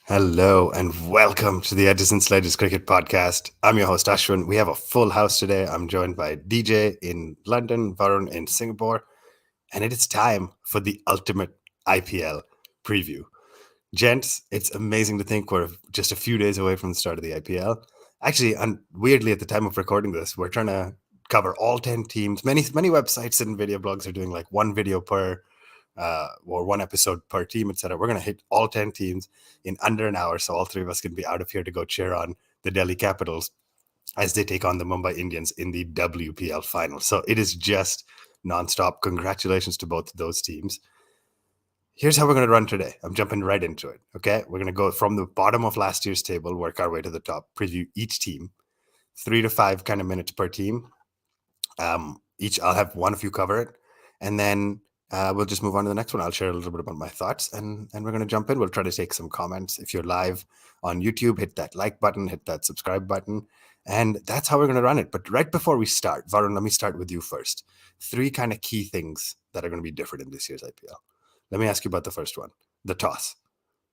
Hello and welcome to the Edges and Sledges Cricket Podcast. I'm your host Ashwin. We have a full house today. I'm joined by DJ in London, Varun in Singapore, and it is time for the ultimate IPL preview. Gents, it's amazing to think we're just a few days away from the start of the IPL. Actually, and weirdly, at the time of recording this, we're trying to cover all 10 teams. Many websites and video blogs are doing like one video per or one episode per team, etc. We're going to hit all 10 teams in under an hour. So all three of us can be out of here to go cheer on the Delhi Capitals as they take on the Mumbai Indians in the WPL final. So it is just nonstop. Congratulations to both of those teams. Here's how we're going to run today. I'm jumping right into it. Okay. We're going to go from the bottom of last year's table, work our way to the top, preview each team, 3 to 5 kind of minutes per team. I'll have one of you cover it. And then we'll just move on to the next one. I'll share a little bit about my thoughts and we're going to jump in. We'll try to take some comments. If you're live on YouTube, hit that like button, hit that subscribe button. And that's how we're going to run it. But right before we start, Varun, let me start with you first. 3 kind of key things that are going to be different in this year's IPL. Let me ask you about the first one, the toss.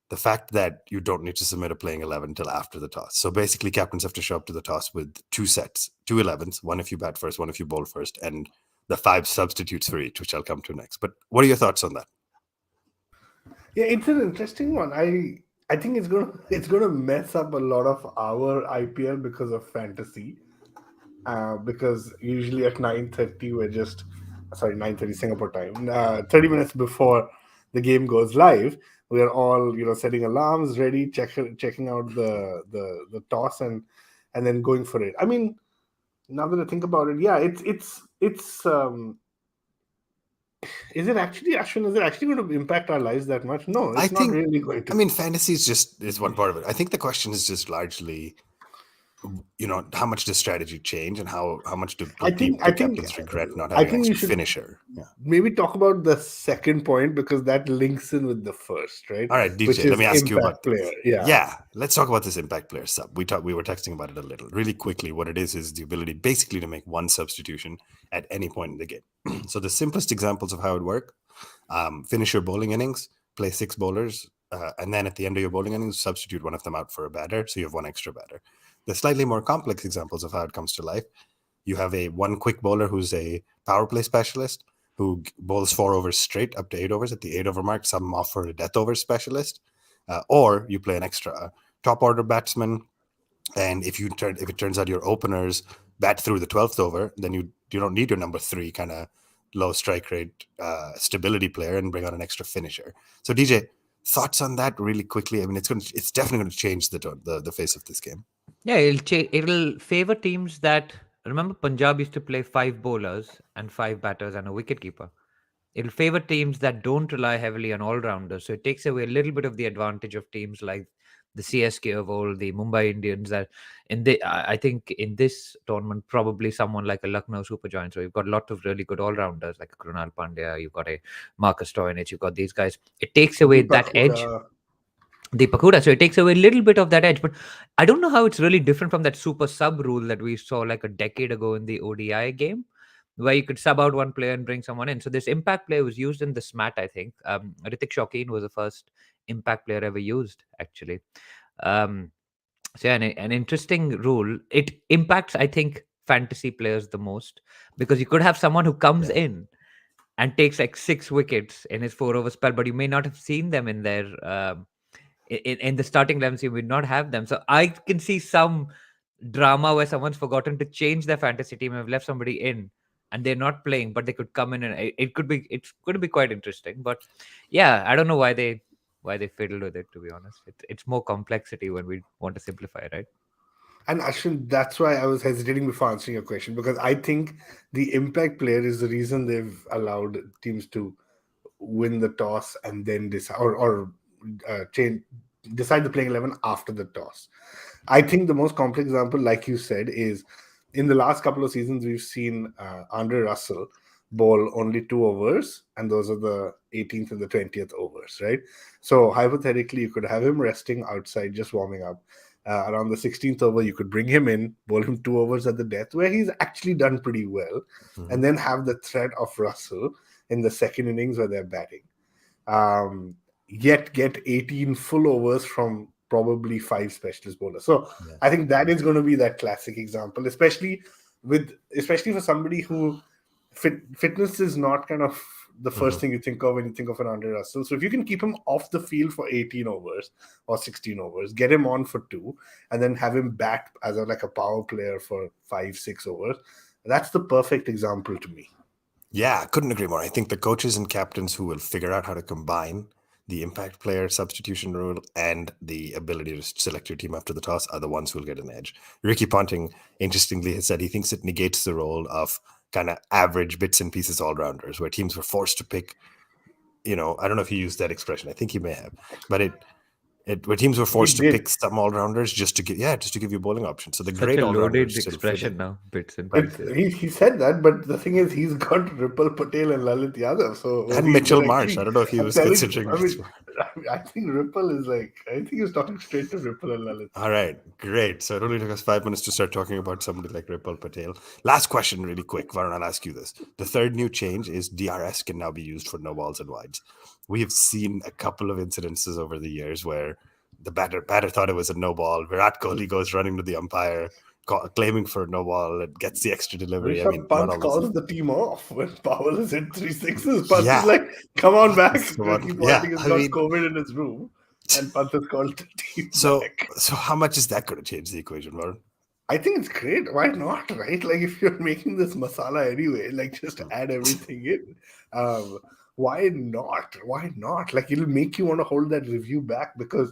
The fact that you don't need to submit a playing 11 until after the toss. So basically, captains have to show up to the toss with 2 sets, 2 11s, one if you bat first, one if you bowl first, and the 5 substitutes for each, which I'll come to next. But what are your thoughts on that? Yeah, it's an interesting one. I think it's gonna mess up a lot of our IPL because of fantasy. Because usually at 9:30 we're just 9:30 Singapore time. 30 minutes before the game goes live, we are all setting alarms, ready, checking out the toss and then going for it. I mean, now that I think about it, yeah, it's is it actually, Ashwin, is it actually going to impact our lives that much? No, I it's not think, really going to. I mean, fantasy is one part of it. I think the question is just largely, how much does strategy change and how much do I think I think captains regret not I having an think we extra should finisher? Yeah. maybe talk about the second point because that links in with the first, right? All right, Which DJ, let is me ask you about impact player. Yeah. yeah, let's talk about this impact player sub. We were texting about it a little. Really quickly, what it is the ability basically to make one substitution at any point in the game. So the simplest examples of how it would work, finish your bowling innings, play 6 bowlers, and then at the end of your bowling innings, substitute one of them out for a batter, so you have one extra batter. The slightly more complex examples of how it comes to life, you have one quick bowler who's a power play specialist who bowls 4 overs straight up to 8 overs. At the 8 over mark, sub them off for a death over specialist. Or you play an extra top order batsman, and if it turns out your openers bat through the 12th over, then you don't need your number 3 kind of low strike rate stability player and bring on an extra finisher. So DJ, thoughts on that really quickly? I mean, it's definitely going to change the face of this game. Yeah, it'll favor teams that remember Punjab used to play 5 bowlers and 5 batters and a wicketkeeper. It'll favor teams that don't rely heavily on all rounders. So it takes away a little bit of the advantage of teams like the CSK of old, the Mumbai Indians. That I think in this tournament, probably someone like a Lucknow SuperGiants. So you've got a lot of really good all rounders like a Krunal Pandya. You've got a Marcus Stoyanich. You've got these guys. It takes away that edge. The Pakuda. So it takes away a little bit of that edge. But I don't know how it's really different from that super sub rule that we saw like a decade ago in the ODI game, where you could sub out one player and bring someone in. So this impact player was used in the SMAT, I think. Ritik Shokeen was the first impact player ever used, actually. So yeah, an interesting rule. It impacts, I think, fantasy players the most because you could have someone who comes in and takes like 6 wickets in his 4 over spell, but you may not have seen them in their in the starting 11s. You would not have them. So I can see some drama where someone's forgotten to change their fantasy team and have left somebody in and they're not playing, but they could come in and it's going to be quite interesting. But yeah, I don't know why they fiddled with it, to be honest. It's more complexity when we want to simplify, right? And Ashwin, that's why I was hesitating before answering your question because I think the impact player is the reason they've allowed teams to win the toss and then decide or decide the playing 11 after the toss. I think the most complex example, like you said, is in the last couple of seasons we've seen Andre Russell bowl only 2 overs, and those are the 18th and the 20th overs, right? So hypothetically, you could have him resting outside, just warming up. Around the 16th over, you could bring him in, bowl him 2 overs at the death, where he's actually done pretty well, and then have the threat of Russell in the second innings where they're batting. Yet get 18 full overs from probably 5 specialist bowlers. So Yeah. I think that is going to be that classic example, especially for somebody who fitness is not kind of the first thing you think of when you think of an Andre Russell. So if you can keep him off the field for 18 overs or 16 overs, get him on for 2, and then have him bat as like a power player for 5-6 overs, that's the perfect example to me. Yeah, I couldn't agree more. I think the coaches and captains who will figure out how to combine the impact player substitution rule and the ability to select your team after the toss are the ones who will get an edge. Ricky Ponting, interestingly, has said he thinks it negates the role of kind of average bits and pieces all-rounders, where teams were forced to pick, I don't know if he used that expression. I think he may have. But where teams were forced to did. pick some all-rounders just to give you bowling options. So the Such great a all-rounders loaded still fit expression in. now, bits and But pieces. he said that, but the thing is, he's got Ripple Patel and Lalit Yadav. So And Mitchell Marsh. I don't know if he was considering. I think Ripple is I think he was talking straight to Ripple and Lalit. All right, great. So it only took us 5 minutes to start talking about somebody like Ripple Patel. Last question, really quick. Varun, I'll ask you this. The third new change is DRS can now be used for no balls and wides. We have seen a couple of incidences over the years where the batter thought it was a no ball. Virat Kohli goes running to the umpire, claiming for a no ball, and gets the extra delivery. Rishabh not Pant always. calls the team off when Powell has hit 3 sixes. Pant Yeah. is like, come on back. Come on. Ricky Yeah, Ponting has I got mean- COVID in his room. And Pant has called the team So back. how much is that going to change the equation, Varun? I think it's great. Why not, right? Like, if you're making this masala anyway, like, just add everything in. Why not? Why not? Like, it'll make you want to hold that review back, because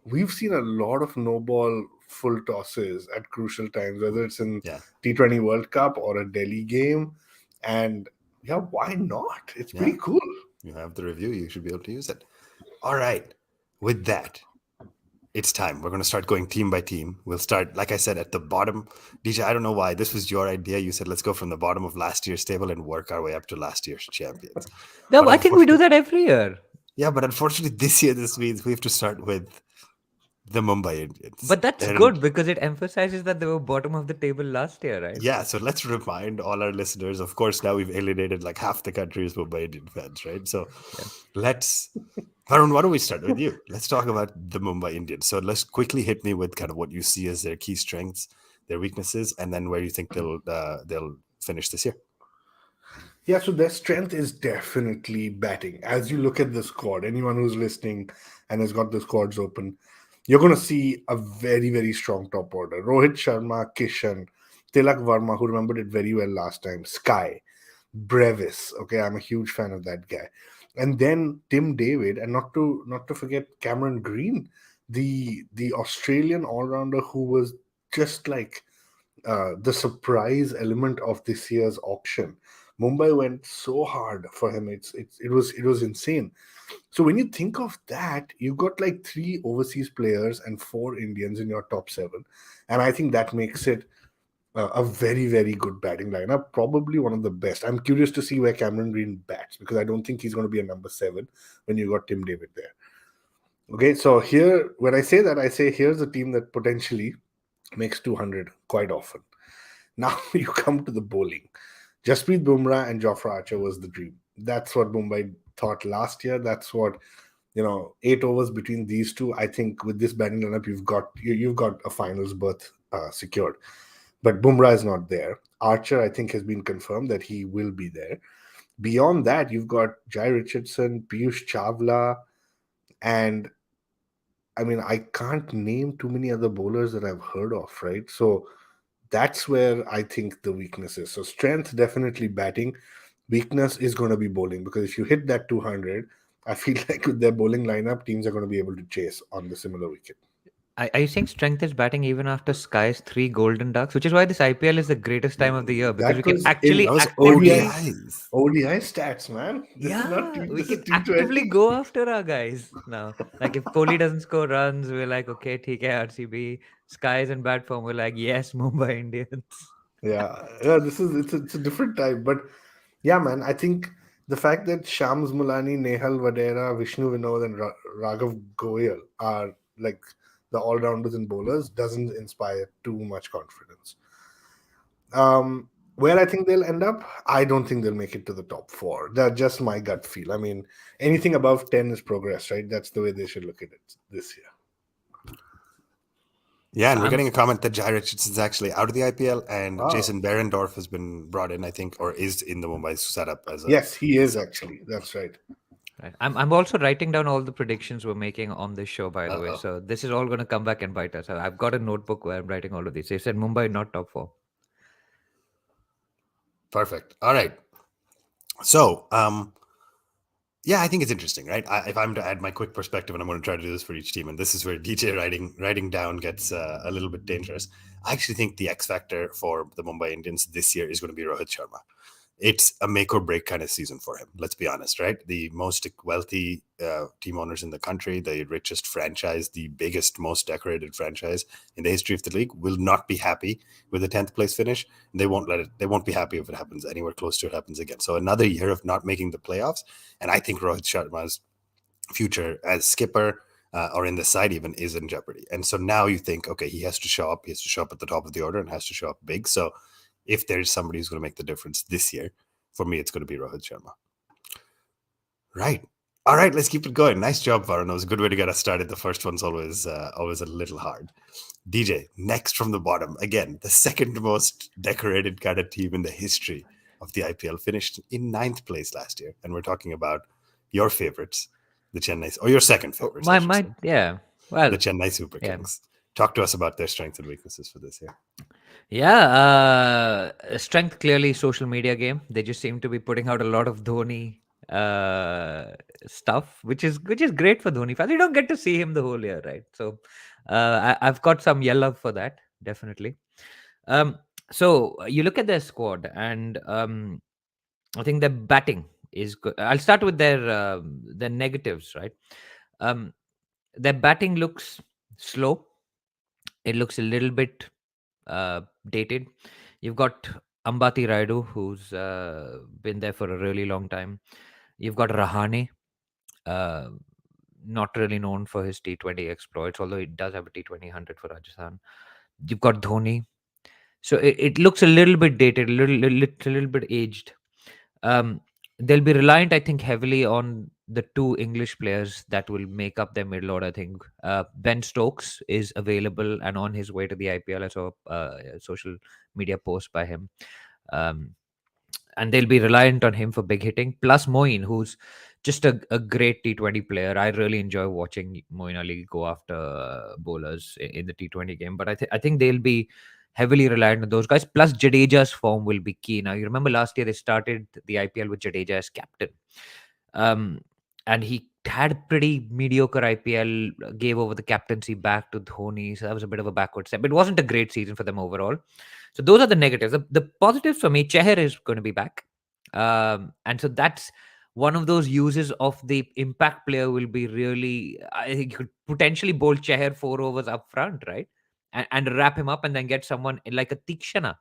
we've seen a lot of no ball full tosses at crucial times, whether it's in Yeah. T20 World Cup or a Delhi game. And yeah, why not? It's Yeah. pretty cool. You have the review. You should be able to use it. All right. With that, it's time. We're going to start going team by team. We'll start, like I said, at the bottom. DJ, I don't know why. This was your idea. You said, let's go from the bottom of last year's table and work our way up to last year's champions. No, But I think we do that every year. Yeah, but unfortunately, this year, this means we have to start with the Mumbai Indians. But that's And- good because it emphasizes that they were bottom of the table last year, right? Yeah, so let's remind all our listeners. Of course, now we've alienated like half the country's Mumbai Indian fans, right? So let's, Varun, why don't we start with you? Let's talk about the Mumbai Indians. So let's quickly hit me with kind of what you see as their key strengths, their weaknesses, and then where you think they'll finish this year. Yeah, so their strength is definitely batting. As you look at the squad, anyone who's listening and has got the squads open, you're going to see a very, very strong top order. Rohit Sharma, Kishan, Tilak Verma, who remembered it very well last time, Sky, Brevis. Okay, I'm a huge fan of that guy. And then Tim David, and not to forget Cameron Green, the Australian all-rounder who was just like the surprise element of this year's auction. Mumbai went so hard for him. It was insane. So when you think of that, you've got like 3 overseas players and 4 Indians in your top 7. And I think that makes it a very, very good batting lineup. Probably one of the best. I'm curious to see where Cameron Green bats, because I don't think he's going to be a number 7 when you got Tim David there. Okay, so here, when I say that, I say here's a team that potentially makes 200 quite often. Now you come to the bowling. Jasprit Bumrah and Jofra Archer was the dream. That's what Mumbai thought last year. That's what, 8 overs between these two. I think with this batting lineup, you've got a finals berth secured. But Bumrah is not there. Archer, I think, has been confirmed that he will be there. Beyond that, you've got Jai Richardson, Piyush Chawla, and I mean, I can't name too many other bowlers that I've heard of, right? So that's where I think the weakness is. So strength, definitely batting. Weakness is going to be bowling, because if you hit that 200, I feel like with their bowling lineup, teams are going to be able to chase on the similar wicket. Are you saying strength is batting even after Sky's 3 golden ducks? Which is why this IPL is the greatest time of the year, because we can actually That was actively, ODIs. ODI stats, man. This is not we this is can T20. actively go after our guys now. Like if Kohli doesn't score runs, we're like, okay, TK RCB. Sky's in bad form, we're like, yes, Mumbai Indians. Yeah, it's a different time, but yeah, man. I think the fact that Shams Mulani, Nehal Vadera, Vishnu Vinod, and Raghav Goyal are like the all-rounders and bowlers doesn't inspire too much confidence. Where I think they'll end up, I don't think they'll make it to the top 4. That's just my gut feel. I mean, anything above 10 is progress, right? That's the way they should look at it this year. Yeah, and we're I'm getting a comment that Jai Richardson's actually out of the IPL, and Wow. Jason Behrendorff has been brought in, I think, or is in the Mumbai setup as a Yes, he is sub. actually. That's right. right. I'm also writing down all the predictions we're making on this show, by the way. Uh-oh. So this is all going to come back and bite us. I've got a notebook where I'm writing all of these. They said Mumbai not top four. Perfect. All right. So, yeah, I think it's interesting, right? If I'm to add my quick perspective, and I'm going to try to do this for each team, and this is where DJ writing down gets a little bit dangerous. I actually think the X factor for the Mumbai Indians this year is going to be Rohit Sharma. It's a make or break kind of season for him. Let's be honest, right? The most wealthy team owners in the country, the richest franchise, the biggest, most decorated franchise in the history of the league will not be happy with a 10th place finish. They won't let it. They won't be happy if it happens anywhere close to it happens again. So another year of not making the playoffs, and I think Rohit Sharma's future as skipper or in the side even is in jeopardy. And so now you think, okay, he has to show up. He has to show up at the top of the order and has to show up big. So if there's somebody who's going to make the difference this year, for me, it's going to be Rohit Sharma. Right. All right, let's keep it going. Nice job, Varun. It was a good way to get us started. The first one's always a little hard. DJ, next from the bottom. Again, the second most decorated kind of team in the history of the IPL, finished in 9th place last year. And we're talking about your favorites, the Chennai, or your second favorites, I should say, Yeah. Well, the Chennai Super yeah. Kings. Talk to us about their strengths and weaknesses for this year. Yeah, strength clearly social media game. They just seem to be putting out a lot of Dhoni stuff, which is great for Dhoni fans. You don't get to see him the whole year, right? So I've got some yellow for that, definitely. So you look at their squad, and I think their batting is good. I'll start with their negatives, right? Their batting looks slow. It looks a little bit dated. You've got Ambati Raidu, who's been there for a really long time. You've got Rahane, uh, not really known for his T20 exploits, although he does have a T20 100 for Rajasthan. You've got Dhoni. So it looks a little bit dated, a little bit aged. Um, they'll be reliant, I think, heavily on the two English players that will make up their middle order. I think Ben Stokes is available and on his way to the IPL. I saw a social media post by him. Um, and they'll be reliant on him for big hitting. Plus Moeen, who's just a great T20 player. I really enjoy watching Moeen Ali go after bowlers in the T20 game. But I think they'll be heavily reliant on those guys. Plus Jadeja's form will be key. Now you remember last year they started the IPL with Jadeja as captain, um, and he had pretty mediocre IPL. Gave over the captaincy back to Dhoni, so that was a bit of a backward step. It wasn't a great season for them overall. So those are the negatives. The positives for me, Cheher is going to be back. And so that's one of those uses of the impact player will be really, I think you could potentially bowl Cheher 4 overs up front, right? And wrap him up and then get someone like a Tikshana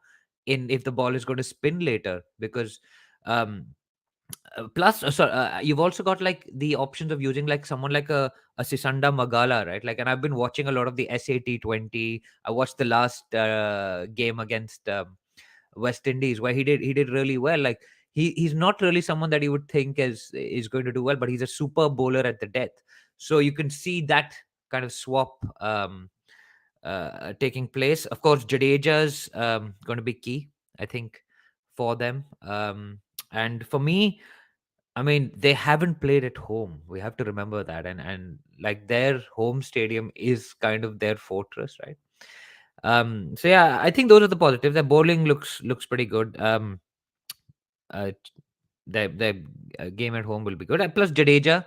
in if the ball is going to spin later because um, plus you've also got like the options of using like someone like a Sisanda Magala, right? Like, and I've been watching a lot of the SAT20. I watched the last game against West Indies where he did really well. Like he's not really someone that you would think is going to do well, but he's a super bowler at the death. So you can see that kind of swap taking place. Of course, Jadeja's going to be key, I think, for them. And for me, I mean, they haven't played at home. We have to remember that, and like their home stadium is kind of their fortress, right? So yeah, I think those are the positives. Their bowling looks pretty good. Uh, their game at home will be good. And plus, Jadeja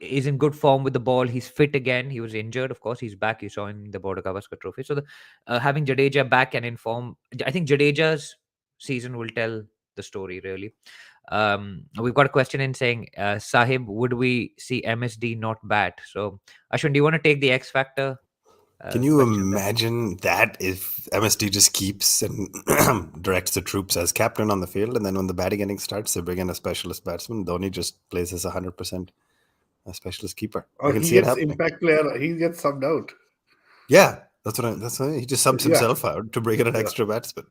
is in good form with the ball. He's fit again. He was injured, of course. He's back. You saw in the Border Gavaskar Trophy. So having Jadeja back and in form, I think Jadeja's season will tell the story really. We've got a question in saying, Sahib, would we see MSD not bat? So, Ashwin, do you want to take the X Factor Can you question there? imagine that if MSD just keeps and directs the troops as captain on the field, and then when the batting inning starts, they bring in a specialist batsman? Dhoni just plays as 100% a specialist keeper. I Or can he see it gets happening. impact player. He gets subbed out. Yeah, that's what he just subs Yeah. himself out to bring in an Yeah. extra batsman.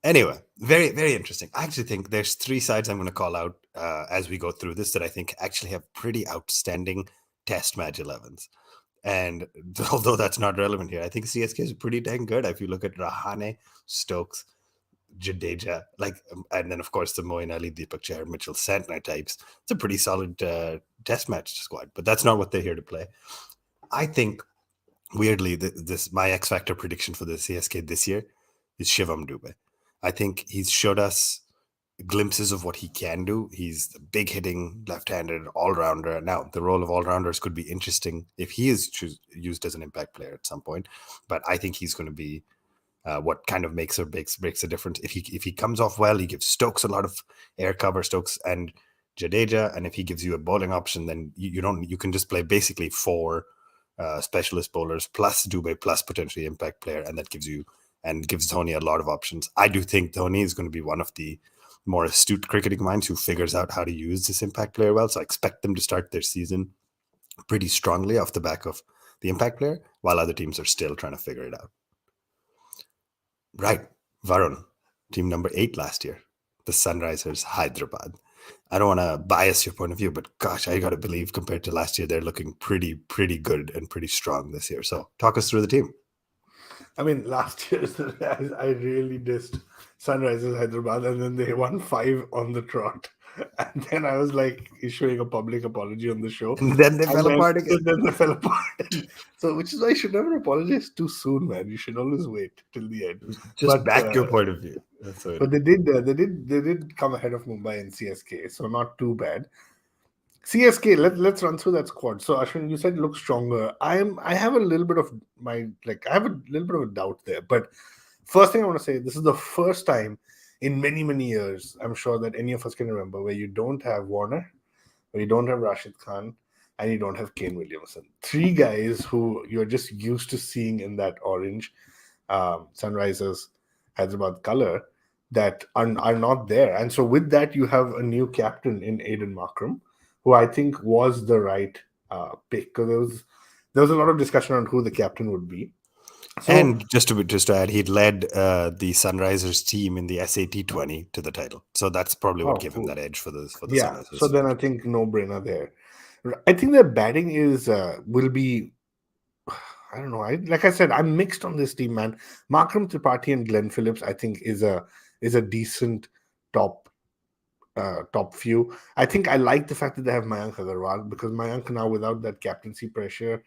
Anyway, very, very interesting. I actually think there's 3 sides I'm going to call out as we go through this that I think actually have pretty outstanding test match 11s. And although that's not relevant here, I think CSK is pretty dang good. If you look at Rahane, Stokes, Jadeja, and then of course the Moeen Ali, Deepak Chahar, Mitchell Santner types. It's a pretty solid test match squad, but that's not what they're here to play. I think, weirdly, this my X Factor prediction for the CSK this year is Shivam Dubey. I think he's showed us glimpses of what he can do. He's a big hitting left-handed all-rounder. Now, the role of all-rounders could be interesting if he is used as an impact player at some point, but I think he's going to be what kind of makes breaks a difference. If he comes off well, he gives Stokes a lot of air cover, Stokes and Jadeja, and if he gives you a bowling option, then you can just play basically 4 specialist bowlers plus Dubey plus potentially impact player, and that gives Dhoni a lot of options. I do think Dhoni is going to be one of the more astute cricketing minds who figures out how to use this impact player well. So I expect them to start their season pretty strongly off the back of the impact player, while other teams are still trying to figure it out. Right, Varun, team number 8 last year, the Sunrisers Hyderabad. I don't want to bias your point of view, but gosh, I got to believe compared to last year, they're looking pretty good and pretty strong this year. So talk us through the team. I mean, last year I really dissed Sunrisers Hyderabad, and then they won 5 on the trot. And then I was like issuing a public apology on the show. And then they fell apart again. Then they fell apart. So, which is why you should never apologize too soon, man. You should always wait till the end. Just back your point of view. But they did come ahead of Mumbai and CSK, so not too bad. CSK, let's run through that squad. So Ashwin, you said look stronger. I have a little bit of a doubt there. But first thing I want to say, this is the first time in many years, I'm sure that any of us can remember, where you don't have Warner, where you don't have Rashid Khan, and you don't have Kane Williamson. 3 guys who you're just used to seeing in that orange Sunrisers Hyderabad color that are not there. And so with that, you have a new captain in Aiden Markram, who I think was the right pick. Because there was a lot of discussion on who the captain would be. So, and just to add, he'd led the Sunrisers team in the SAT 20 to the title. So that's probably what gave him that edge for the Sunrisers. So then I think no-brainer there. I think their batting will be, I don't know. Like I said, I'm mixed on this team, man. Markram Tripathi and Glenn Phillips, I think, is a decent top few. I think I like the fact that they have Mayank Agarwal, because Mayank now, without that captaincy pressure,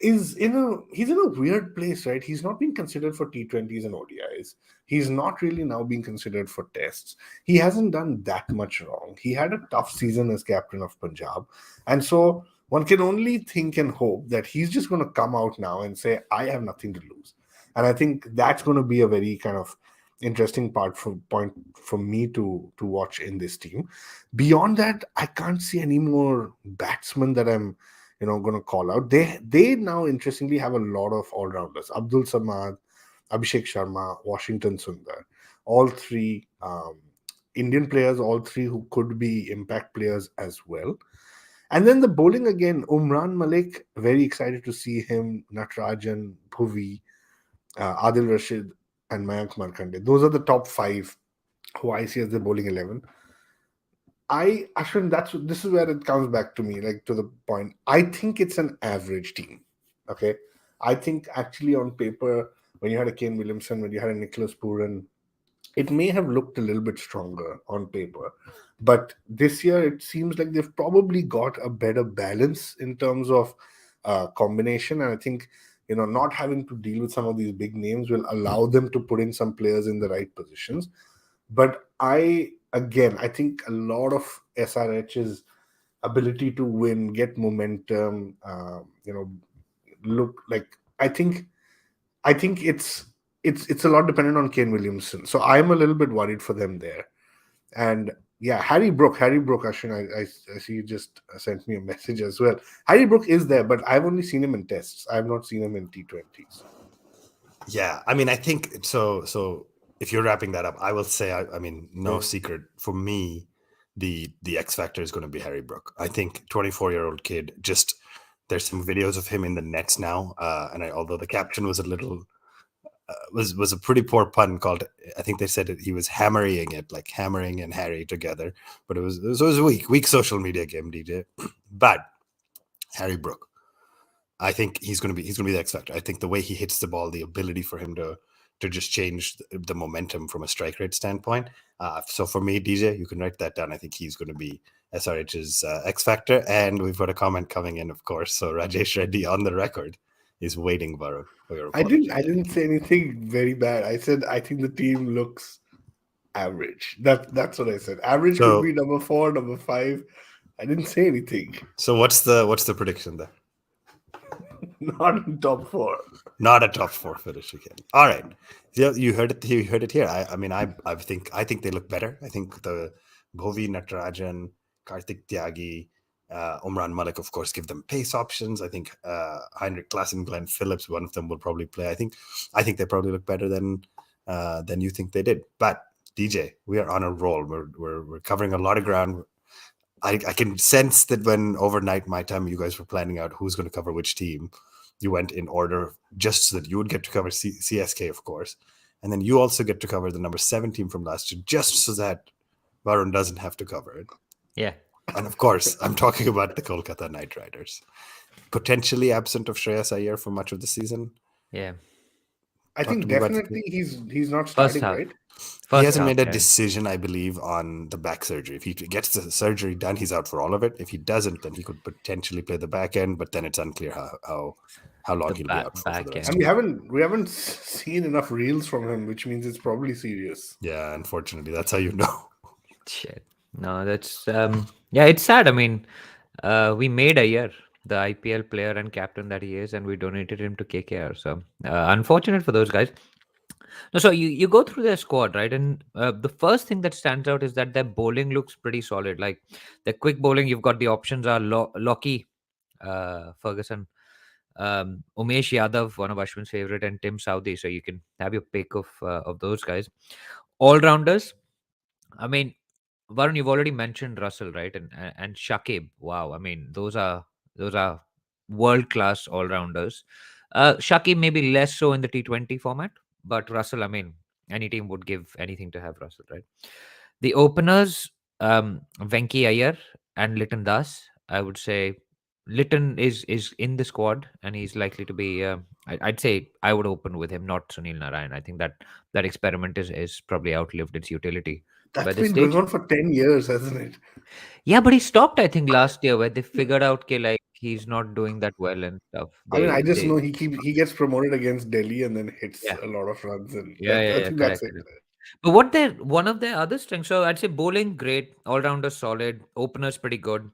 he's in a weird place, right? He's not being considered for T20s and ODIs. He's not really now being considered for tests. He hasn't done that much wrong. He had a tough season as captain of Punjab. And so one can only think and hope that he's just going to come out now and say, I have nothing to lose. And I think that's going to be a very kind of interesting point for me to watch in this team. Beyond that, I can't see any more batsmen that I'm going to call out. They now interestingly have a lot of all-rounders. Abdul Samad, Abhishek Sharma, Washington Sundar, all 3 Indian players, all 3 who could be impact players as well. And then the bowling again, Umran Malik, very excited to see him, Natarajan, Bhuvi, Adil Rashid, and Mayank Markande. Those are the top 5 who I see as the bowling 11. Ashwin, this is where it comes back to me, like to the point. I think it's an average team. Okay. I think actually on paper, when you had a Kane Williamson, when you had a Nicholas Pooran, it may have looked a little bit stronger on paper. But this year, it seems like they've probably got a better balance in terms of combination. And I think, not having to deal with some of these big names will allow them to put in some players in the right positions. But I think a lot of SRH's ability to win, get momentum, look like I think it's a lot dependent on Kane Williamson. So I'm a little bit worried for them there. And yeah, Harry Brook, Ashwin, I see you just sent me a message as well. Harry Brook is there, but I've only seen him in tests. I've not seen him in T20s. Yeah, I mean, I think so. If you're wrapping that up, I will say, no secret for me, the X factor is going to be Harry Brook. I think 24-year-old kid. Just there's some videos of him in the nets now, and although the caption was a little was a pretty poor pun called. I think they said that he was hammering it, like hammering and Harry together, but it was a weak social media game, DJ. But Harry Brook, I think he's gonna be the X factor. I think the way he hits the ball, the ability for him to just change the momentum from a strike rate standpoint. So for me, DJ, you can write that down. I think he's going to be SRH's X factor. And we've got a comment coming in, of course. So Rajesh Reddy on the record is waiting, Varun, for your apology. I didn't say anything very bad. I said I think the team looks average. That's what I said. Average could So be number 4, number 5. I didn't say anything. so what's the prediction there? Not in top 4. Not a top 4 finish again. All right, you heard it. You heard it here. I think they look better. I think the Bhovi Natarajan, Karthik Tyagi, Umran Malik, of course, give them pace options. I think Heinrich Klaassen, Glenn Phillips, one of them will probably play. I think they probably look better than you think they did. But DJ, we are on a roll. We're covering a lot of ground. I can sense that when overnight my time you guys were planning out who's going to cover which team, you went in order just so that you would get to cover CSK, of course, and then you also get to cover the number 7 team from last year, just so that Varun doesn't have to cover it. Yeah. And of course, I'm talking about the Kolkata Knightriders, potentially absent of Shreyas Iyer for much of the season. Yeah. I Talk think to me about the definitely he's not First starting, half. right? He First hasn't half, made a yeah. decision, I believe, on the back surgery. If he gets the surgery done, he's out for all of it. If he doesn't, then he could potentially play the back end, but then it's unclear how long The he'll be out for the back rest And of it. we haven't seen enough reels from him, which means it's probably serious. Yeah, unfortunately, that's how you know. Shit. No, that's yeah, it's sad. I mean, we made a year the IPL player and captain that he is, and we donated him to KKR. So unfortunate for those guys. No, so you go through their squad, right? And the first thing that stands out is that their bowling looks pretty solid. Like the quick bowling, you've got the options are Lockie, Ferguson, Umesh Yadav, one of Ashwin's favorite, and Tim Southee. So you can have your pick of those guys. All rounders. I mean, Varun, you've already mentioned Russell, right? And Shakib. Wow. I mean, those are world class all rounders. Shakib maybe less so in the T20 format, but Russell, I mean, any team would give anything to have Russell, right? The openers, Venki Iyer and Litton Das. I would say Litton is in the squad and he's likely to be. I'd say I would open with him, not Sunil Narayan. I think that experiment is probably outlived its utility by That's this been going stage. on for 10 years, hasn't it? Yeah, but he stopped, I think, last year where they figured out like he's not doing that well and stuff. I mean, I just They know he gets promoted against Delhi and then hits yeah. a lot of runs, and I Yeah, think that's correct, it. correct. But one of their other strengths, so I'd say bowling great, all rounder solid, openers pretty good,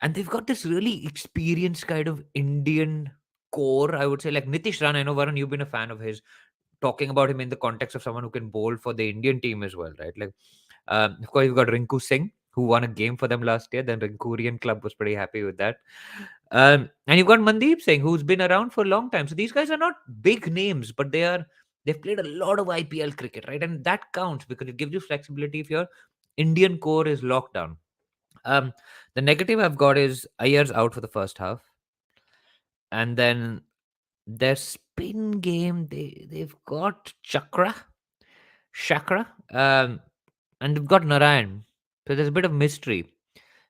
and they've got this really experienced kind of Indian core. I would say like Nitish Rana. I know Varun, you've been a fan of his. Talking about him in the context of someone who can bowl for the Indian team as well, right? Like, of course, you've got Rinku Singh, who won a game for them last year. Then Rinkurian club was pretty happy with that. And you've got Mandeep Singh, who's been around for a long time. So these guys are not big names, but they've played a lot of IPL cricket, right? And that counts because it gives you flexibility if your Indian core is locked down. Um, the negative I've got is Ayer's out for the first half, and then their spin game they've got Chakra, and they've got Narayan. So there's a bit of mystery,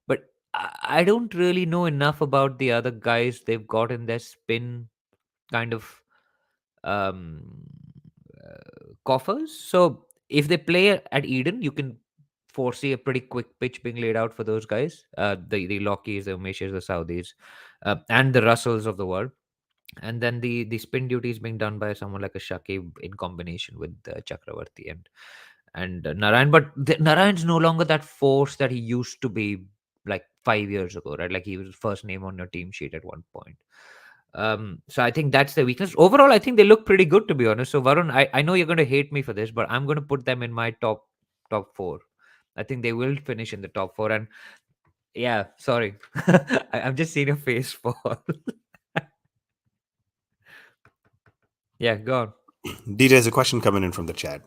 but I don't really know enough about the other guys they've got in their spin kind of um, coffers. So if they play at Eden, you can foresee a pretty quick pitch being laid out for those guys, the Lockies, the Umeshs, the Saudis, and the Russells of the world. And then the spin duty is being done by someone like a Shakib in combination with Chakravarti and Narayan. But Narayan's no longer that force that he used to be like 5 years ago, right? Like he was the first name on your team sheet at one point. So I think that's the weakness. Overall, I think they look pretty good, to be honest. So Varun, I know you're going to hate me for this, but I'm going to put them in my top four. I think they will finish in the top four. And yeah, sorry, I'm just seeing your face fall. Yeah, go on. DJ, there's a question coming in from the chat.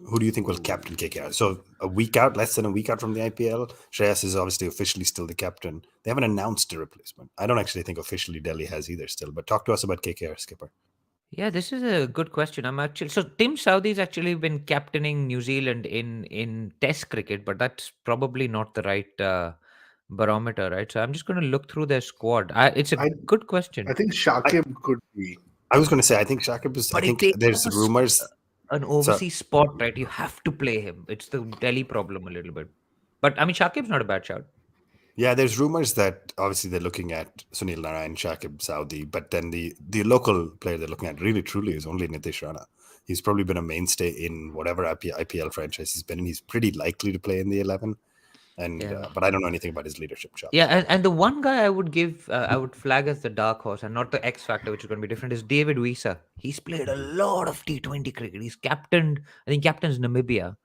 Who do you think will captain KKR? So a week out, less than a week out from the IPL, Shreyas is obviously officially still the captain. They haven't announced a replacement. I don't actually think officially Delhi has either still, but talk to us about KKR, Skipper. Yeah, this is a good question. I'm actually so Tim Southee's actually been captaining New Zealand in Test cricket, but that's probably not the right barometer, right? So I'm just going to look through their squad. It's a I good question, I think I, Shakib could be. I was going to say, I think Shakib is, I but it think takes there's rumors. an So, overseas spot, right? You have to play him. It's the Delhi problem a little bit. But I mean, Shakib's not a bad shout. yeah, there's rumors that obviously they're looking at Sunil Narayan, Shakib Saudi, but then the local player they're looking at really truly is only Nitish Rana. He's probably been a mainstay in whatever IPL franchise he's been in. He's pretty likely to play in the 11, and Yeah. but I don't know anything about his leadership Yeah, chops. and the one guy I would give, I would flag as the dark horse and not the X factor, which is going to be different, is David Wisa. He's played a lot of T20 cricket. He's captained, I think, captains Namibia,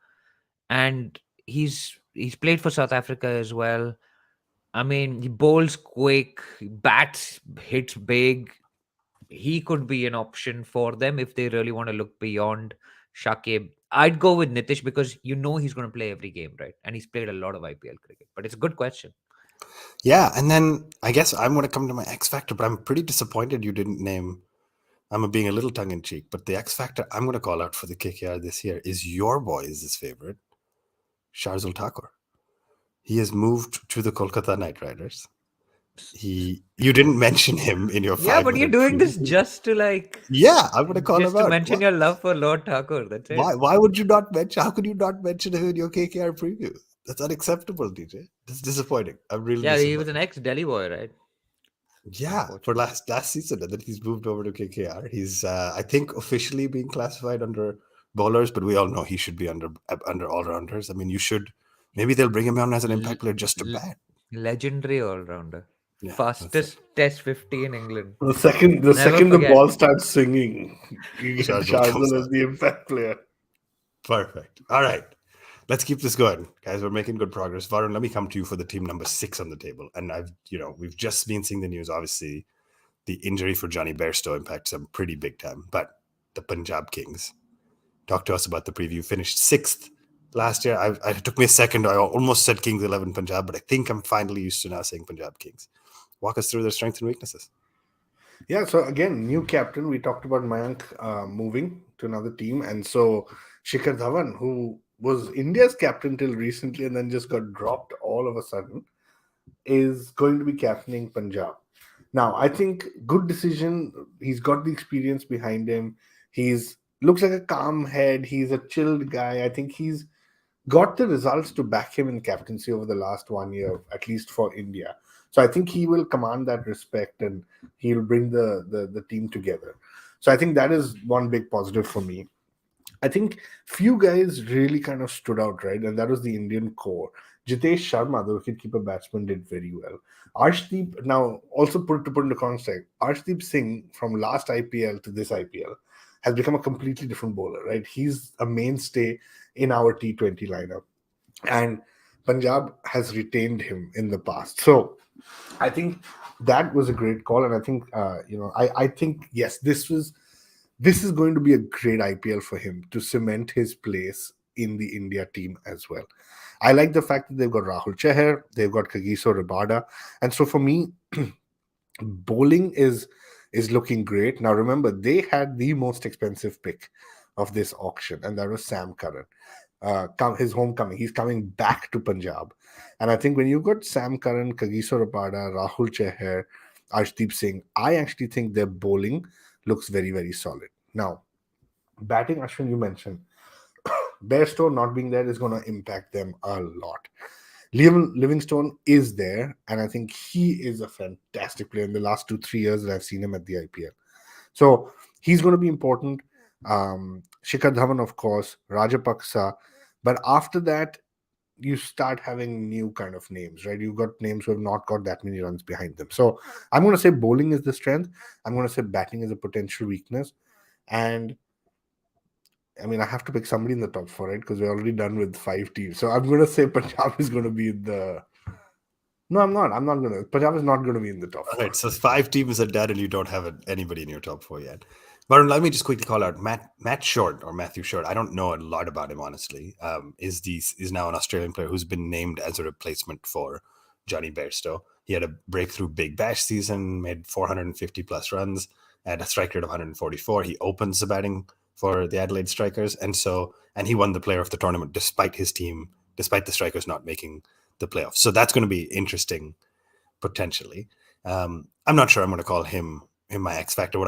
and he's played for South Africa as well. I mean, he bowls quick, bats, hits big. He could be an option for them if they really want to look beyond Shakib. I'd go with Nitish because you know he's going to play every game, right? And he's played a lot of IPL cricket. But it's a good question. Yeah, and then I guess I'm going to come to my X factor, but I'm pretty disappointed you didn't name. I'm being a little tongue in cheek, but the X factor I'm going to call out for the KKR this year is your boys' favorite, Shardul Thakur. He has moved to the Kolkata Knightriders. You didn't mention him in your Yeah, but you're 5 minute doing this preview. just to Yeah, I'm going to call just him to out. mention your love for Lord Thakur. That's it. Why would you not mention? How could you not mention him in your KKR preview? That's unacceptable, DJ. That's disappointing. I'm really Yeah, he was an disappointed. ex-Delhi boy, right? Yeah, for Unfortunately. last season, and then he's moved over to KKR. He's I think officially being classified under bowlers, but we all know he should be under all rounders. I mean, you should maybe they'll bring him on as an L- impact player just to l- bat. Legendary all-rounder. Yeah, that's it. Fastest Test 50 in England. The Never second the forget. ball starts swinging, you get Shardul comes Shardul as out. the impact player. Perfect. All right. Let's keep this going, guys. We're making good progress. Varun, let me come to you for the team number 6 on the table. And we've just been seeing the news. Obviously, the injury for Johnny Bairstow impacts them pretty big time. But the Punjab Kings, talk to us about the preview. Finished 6th last year. It took me a second. I almost said Kings 11 Punjab, but I think I'm finally used to now saying Punjab Kings. Walk us through their strengths and weaknesses. Yeah, so again, new captain. We talked about Mayank moving to another team, and so Shikhar Dhawan, who was India's captain till recently and then just got dropped all of a sudden, is going to be captaining Punjab. Now, I think good decision. He's got the experience behind him. He's looks like a calm head. He's a chilled guy. I think he's got the results to back him in captaincy over the last 1 year, at least for India. So I think he will command that respect and he'll bring the team together. So I think that is one big positive for me. I think few guys really kind of stood out, right? And that was the Indian core. Jitesh Sharma, the wicketkeeper batsman, did very well. Arshdeep, now also put into context, Arshdeep Singh from last IPL to this IPL has become a completely different bowler, right? He's a mainstay in our T20 lineup. And Punjab has retained him in the past. So I think that was a great call. And I think, I think, yes, this is going to be a great IPL for him to cement his place in the India team as well. I like the fact that they've got Rahul Chahar, they've got Kagiso Rabada, and so for me, bowling is looking great. Now remember, they had the most expensive pick of this auction, and that was Sam Curran. His homecoming. He's coming back to Punjab, and I think when you've got Sam Curran, Kagiso Rabada, Rahul Chahar, Arshdeep Singh, I actually think their bowling looks very, very solid. Now, batting, Ashwin, you mentioned Bairstow not being there is going to impact them a lot. Liam Livingstone is there, and I think he is a fantastic player in the last 2-3 years that I've seen him at the IPL. So he's going to be important. Shikhar Dhawan, of course, Rajapaksa. But after that, you start having new kind of names, right? You've got names who have not got that many runs behind them. So I'm going to say bowling is the strength. I'm going to say batting is a potential weakness. And I mean, I have to pick somebody in the top four, right? Because we're already done with 5 teams. So I'm going to say Punjab is going to be in the. No, I'm not. I'm not going to. Punjab is not going to be in the top All four. right, so 5 teams are done, and you don't have anybody in your top 4 yet. Varun, let me just quickly call out Matt Short or Matthew Short. I don't know a lot about him, honestly. Is now an Australian player who's been named as a replacement for Johnny Bairstow. He had a breakthrough Big Bash season, made 450 plus runs at a strike rate of 144. He opens the batting for the Adelaide Strikers, and he won the Player of the Tournament despite the Strikers not making the playoffs. So that's going to be interesting potentially. I'm not sure I'm going to call him my X factor.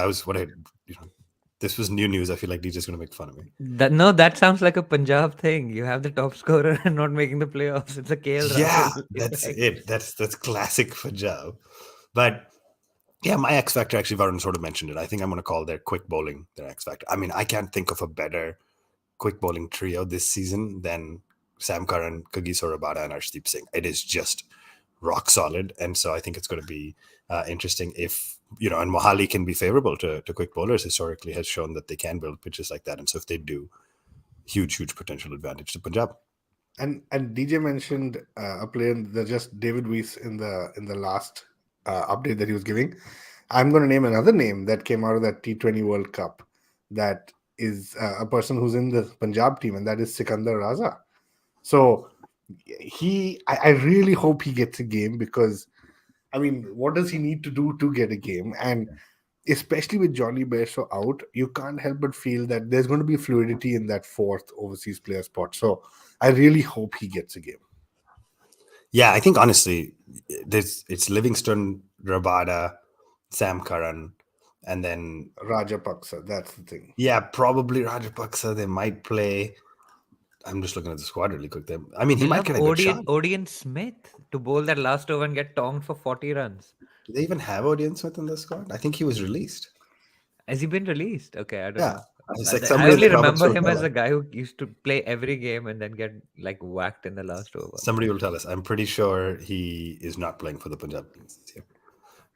This was new news. I feel like DJ's going to make fun of me. No, that sounds like a Punjab thing. You have the top scorer and not making the playoffs. It's a KL Yeah, Rahul that's effect. it. That's classic Punjab. But yeah, my X factor, actually, Varun sort of mentioned it. I think I'm going to call their quick bowling their X factor. I mean, I can't think of a better quick bowling trio this season than Sam Curran, Kagiso Rabada, and Arshdeep Singh. It is just rock solid, and so I think it's going to be interesting if and Mohali can be favorable to quick bowlers. Historically, has shown that they can build pitches like that, and so if they do, huge potential advantage to Punjab. And DJ mentioned a player, just David Weiss in the last update that he was giving. I'm going to name another name that came out of that T20 World Cup that is a person who's in the Punjab team, and that is Sikandar Raza. So I really hope he gets a game, because I mean, what does he need to do to get a game? And especially with Johnny Bairstow out, you can't help but feel that there's going to be fluidity in that fourth overseas player spot. So I really hope he gets a game. Yeah, I think honestly, it's Livingston, Rabada, Sam Curran, and then Rajapaksa. That's the thing. Yeah, probably Rajapaksa. They might play. I'm just looking at the squad really quick. I mean, he might get a good shot. Odion Smith to bowl that last over and get tonged for 40 runs. Do they even have Odion Smith in the squad? I think he was released. Has he been released? Okay, I don't know. I only remember him as a guy who used to play every game and then get like whacked in the last over. Somebody will tell us. I'm pretty sure he is not playing for the Punjab Kings this year.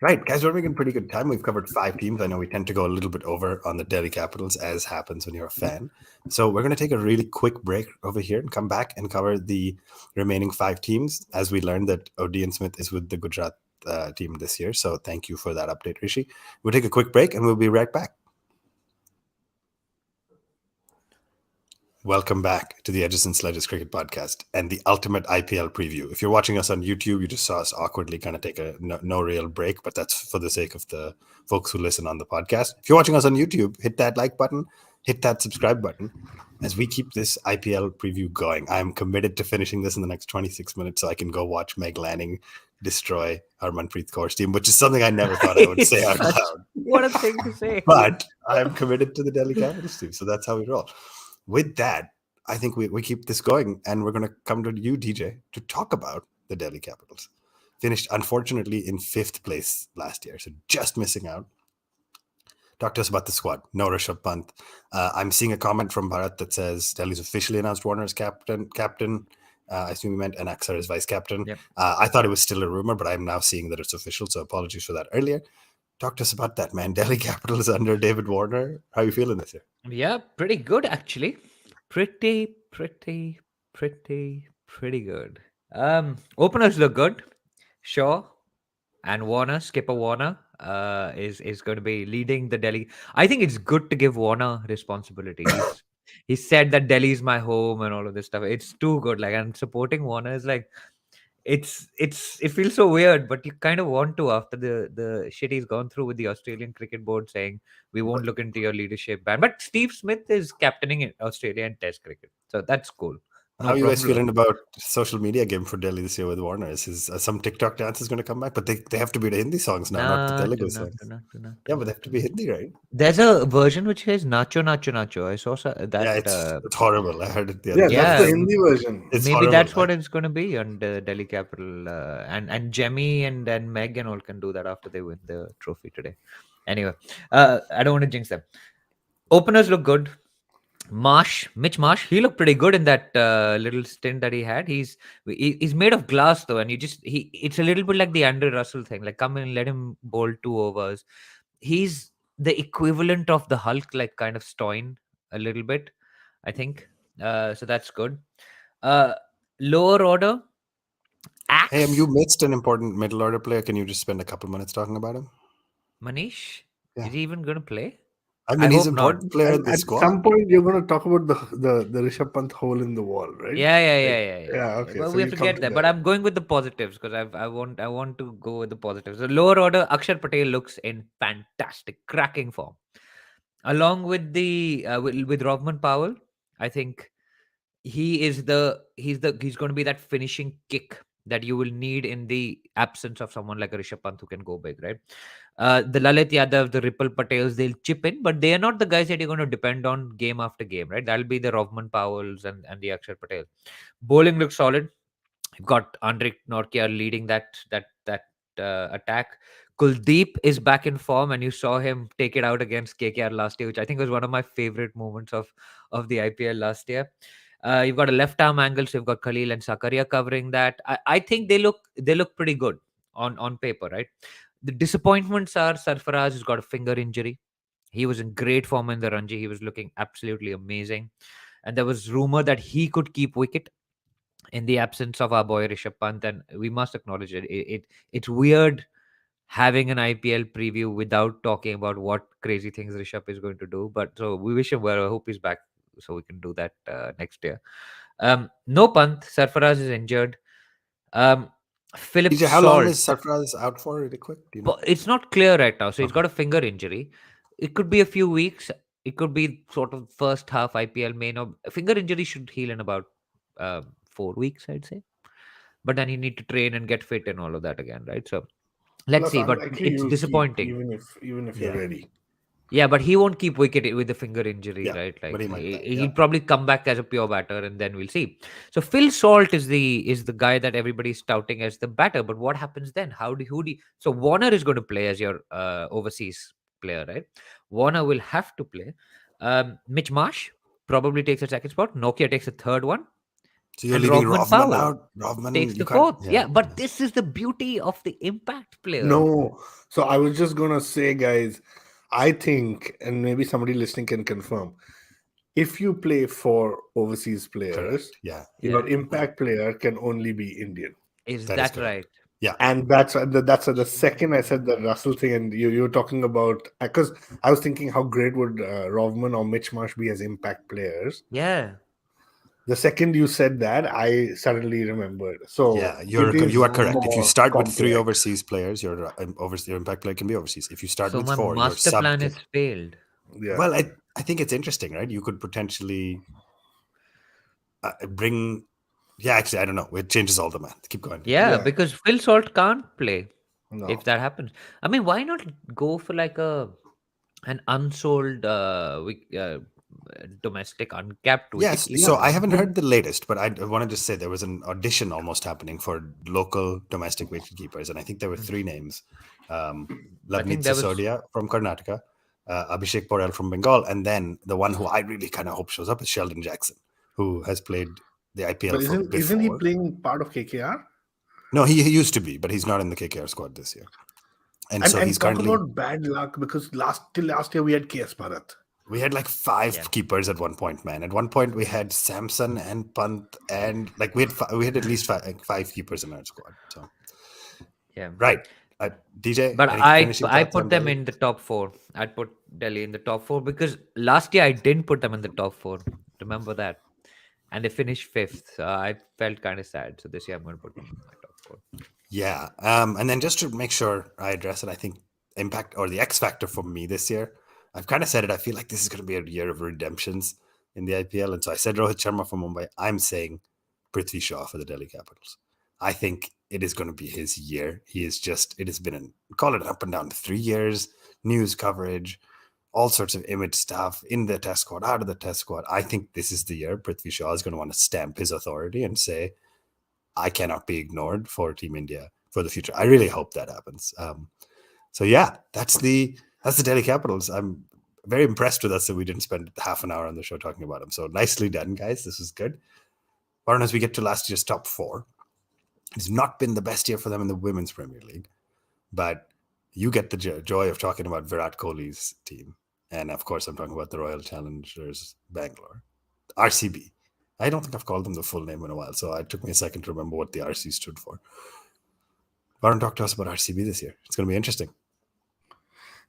Right, guys, we're making pretty good time. We've covered 5 teams. I know we tend to go a little bit over on the Delhi Capitals, as happens when you're a fan. So we're going to take a really quick break over here and come back and cover the remaining 5 teams, as we learned that Odion Smith is with the Gujarat team this year. So thank you for that update, Rishi. We'll take a quick break and we'll be right back. Welcome back to the Edges and Sledges Cricket Podcast and the ultimate IPL preview. If you're watching us on YouTube, you just saw us awkwardly kind of take a no real break, but that's for the sake of the folks who listen on the podcast. If you're watching us on YouTube, hit that like button, hit that subscribe button as we keep this IPL preview going. I'm committed to finishing this in the next 26 minutes so I can go watch Meg Lanning destroy Harmanpreet Kaur's team, which is something I never thought I would say out loud. What a thing to say. But I'm committed to the Delhi Capitals team, so that's how we roll. With that, I think we keep this going, and we're going to come to you, DJ, to talk about the Delhi Capitals. Finished, unfortunately, in 5th place last year, so just missing out. Talk to us about the squad. No Rishabh Pant. I'm seeing a comment from Bharat that says Delhi's officially announced Warner as captain. I assume you meant and Aksar as vice captain. Yep. I thought it was still a rumor, but I'm now seeing that it's official, so apologies for that earlier. Talk to us about that, man. Delhi Capitals under David Warner. How are you feeling this year? Yeah, pretty good, actually. Pretty good. Openers look good. Shaw and Warner, Skipper Warner, is going to be leading the Delhi. I think it's good to give Warner responsibility. He said that Delhi is my home and all of this stuff. It's too good. Like, and supporting Warner is like, it feels so weird, but you kind of want to after the shit he's gone through with the Australian Cricket Board saying we won't look into your leadership ban. But Steve Smith is captaining in Australian Test cricket, so that's cool. How are you guys feeling about social media game for Delhi this year with Warner? Is some TikTok dances going to come back? But they have to be the Hindi songs now, not the Telugu songs. Yeah, but they have to be Hindi, right? There's a version which says Nacho Nacho Nacho. I saw that. Yeah, it's horrible. I heard it the other day. That's the Hindi version. It's maybe horrible, that's what it's going to be on the Delhi Capital. And Jemmy and Meg and all can do that after they win the trophy today. Anyway, I don't want to jinx them. Openers look good. Mitch Marsh, he looked pretty good in that little stint that he had. He's made of glass though, and it's a little bit like the Andrew Russell thing. Like, come in, let him bowl 2 overs. He's the equivalent of the Hulk, like kind of Stoin a little bit, I think. So that's good. Lower order. Axe. Hey, you missed an important middle order player. Can you just spend a couple minutes talking about him? Manish, Yeah. is he even going to play? I mean, he's an important player in the At squad. some point, you're going to talk about the Rishabh Pant hole in the wall, right? Yeah. Okay. Well, so we have to get there, but I'm going with the positives because I want to go with the positives. The lower order, Akshar Patel looks in fantastic, cracking form, along with the with Rovman Powell. I think he's going to be that finishing kick that you will need in the absence of someone like a Rishabh Pant who can go big, right? The Lalit Yadav, the Ripple Patels, they'll chip in, but they are not the guys that you're going to depend on game after game, right? That'll be the Rovman Powells and the Akshar Patel. Bowling looks solid. You've got Andre Norkia leading that attack. Kuldeep is back in form, and you saw him take it out against KKR last year, which I think was one of my favorite moments of the IPL last year. You've got a left arm angle, so you've got Khalil and Sakaria covering that. I think they look pretty good on paper, right? The disappointments are Sarfaraz has got a finger injury. He was in great form in the Ranji. He was looking absolutely amazing, and there was rumor that he could keep wicket in the absence of our boy Rishabh Pant, and we must acknowledge it. It's weird having an IPL preview without talking about what crazy things Rishabh is going to do. But so we wish him well. I hope he's back so we can do that next year. No Pant. Sarfaraz is injured. Philip DJ, how long Salt. is Sarfaraz out for? Really quick, do you know? But it's not clear right now. So he's Okay. got a finger injury. It could be a few weeks. It could be sort of first half IPL. May not. Finger injury should heal in about 4 weeks, I'd say. But then you need to train and get fit and all of that again, right? So let's Plus, see. But unlikely it's you'll keep disappointing. even if you're Yeah. ready. Yeah, but he won't keep wicket with the finger injury, Yeah, right? but Like he might play, he'll yeah. probably come back as a pure batter, and then we'll see. So Phil Salt is the guy that everybody's touting as the batter. But what happens then? So Warner is going to play as your overseas player, right? Warner will have to play. Mitch Marsh probably takes a second spot. Nokia takes a third one, So you're and leaving Rovman Rovman Powell out. Rovman, takes you the can't. fourth. Yeah, but this is the beauty of the impact player. No. So I was just gonna say, guys, I think, and maybe somebody listening can confirm, if you play for overseas players, Correct. Yeah, your Yeah. impact player can only be Indian. Is that is that correct. right? Yeah. And that's the second I said the Russell thing, and you were talking about, because I was thinking how great would Rovman or Mitch Marsh be as impact players. Yeah. The second you said that, I suddenly remembered. So Yeah, it is you are correct. If you more start with 3 complex. overseas players, your impact player can be overseas. If you start So with my 4, your master sub plan can. has failed. Yeah. Well, I think it's interesting, right? You could potentially bring. Yeah, actually, I don't know. It changes all the math. Keep going. Yeah, Yeah. because Phil Salt can't play No. if that happens. I mean, why not go for like an unsold domestic uncapped Yes. wicketkeeper? So I You know? haven't heard the latest, but I wanted to say there was an audition almost happening for local domestic wicketkeepers, and I think there were 3 names: I think Lavneet there was. Sisodia from Karnataka, Abhishek Porel from Bengal, and then the one who I really kind of hope shows up is Sheldon Jackson, who has played the IPL But for before. isn't he playing part of KKR? No, he used to be, but he's not in the KKR squad this year, and so he's talk currently. about bad luck, because till last year we had KS Bharat. We had like 5 Yeah. keepers at one point, man. At one point, we had Samson and Pant, and like we had at least 5 keepers in our squad. So Yeah. right, DJ. But any I finishing I thoughts on put them Delhi? in the top 4. I'd put Delhi in the top 4 because last year I didn't put them in the top 4. Remember that? And they finished 5th. So I felt kind of sad. So this year I'm going to put them in my top 4. Yeah, and then just to make sure I address it, I think impact or the X factor for me this year. I've kind of said it. I feel like this is going to be a year of redemptions in the IPL, and so I said Rohit Sharma from Mumbai. I'm saying Prithvi Shaw for the Delhi Capitals. I think it is going to be his year. He is just. It has been call it up and down 3 years, news coverage, all sorts of image stuff in the test squad, out of the test squad. I think this is the year Prithvi Shaw is going to want to stamp his authority and say, I cannot be ignored for Team India for the future. I really hope that happens. So yeah, that's the Delhi Capitals. I'm very impressed with us that we didn't spend half an hour on the show talking about them. So nicely done, guys. This was good. Varun, as we get to last year's top 4, it's not been the best year for them in the Women's Premier League, but you get the joy of talking about Virat Kohli's team. And of course, I'm talking about the Royal Challengers Bangalore. RCB. I don't think I've called them the full name in a while, so it took me a second to remember what the RC stood for. Varun, talk to us about RCB this year. It's going to be interesting.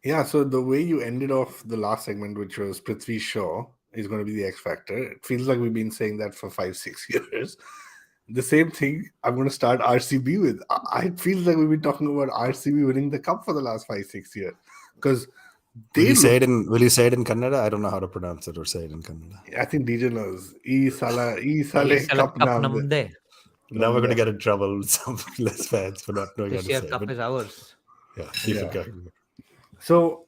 Yeah, so the way you ended off the last segment, which was Prithvi Shaw is going to be the X factor, it feels like we've been saying that for 5-6 years. The same thing I'm going to start RCB with. It feels like we've been talking about RCB winning the cup for the last 5-6 years, because Will you say it in Kannada? I don't know how to pronounce it or say it in Kannada. I think DJ knows. E sale Sala cup cup namde. namde. Now we're going to Nonetheless, get in trouble with some less fans for not knowing how This to year, say it. cup But is ours. yeah, keep it yeah. going. So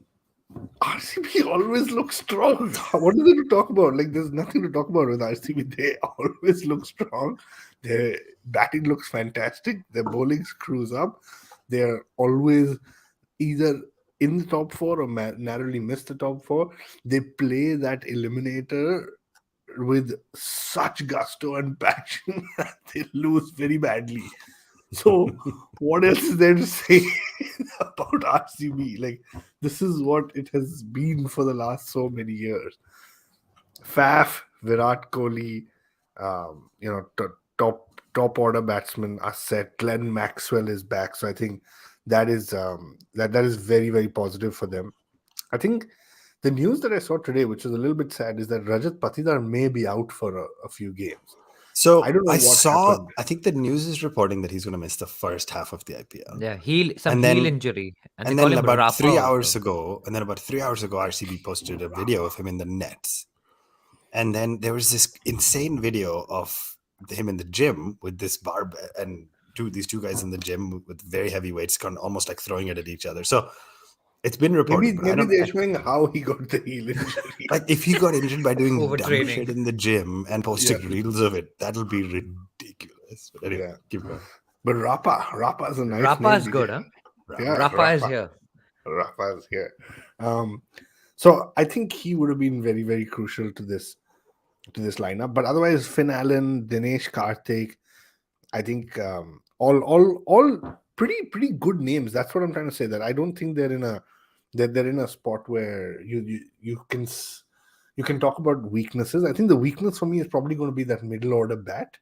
RCB always looks strong. What is there to talk about? Like, there's nothing to talk about with RCB. They always look strong. Their batting looks fantastic. Their bowling screws up. They're always either in the top four or narrowly miss the top four. They play that eliminator with such gusto and passion that they lose very badly. So, what else is there to say about RCB? Like, this is what it has been for the last so many years. Faf, Virat Kohli, top order batsmen are set. Glenn Maxwell is back, so I think that is that is very very positive for them. I think the news that I saw today, which is a little bit sad, is that Rajat Patidar may be out for a few games. I So don't know I what saw, happened. I think the news is reporting that he's going to miss the first half of the IPL. Yeah, some And heel then injury, and they and call then him about Rapa 3 hours also. ago, RCB posted a video of him in the nets. And then there was this insane video of him in the gym with this barb and these two guys in the gym with very heavy weights, kind of almost like throwing it at each other. So it's been reported, but I Maybe don't they're showing how he got the heel injury. like if he got injured by doing dumb Overtraining. shit in the gym and Yeah, posting reels of it. That'll be ridiculous. But anyway, yeah. keep going. But Rapa is a nice Rapa name, is DJ. good, huh? Yeah, Rapa is here. Rapa is here. Um, so I think he would have been very, very crucial to this lineup. But otherwise, Finn Allen, Dinesh Karthik, I think all pretty good names. That's what I'm trying to say. That I don't think they're in a spot where you can talk about weaknesses. I think the weakness for me is probably going to be that middle order bat,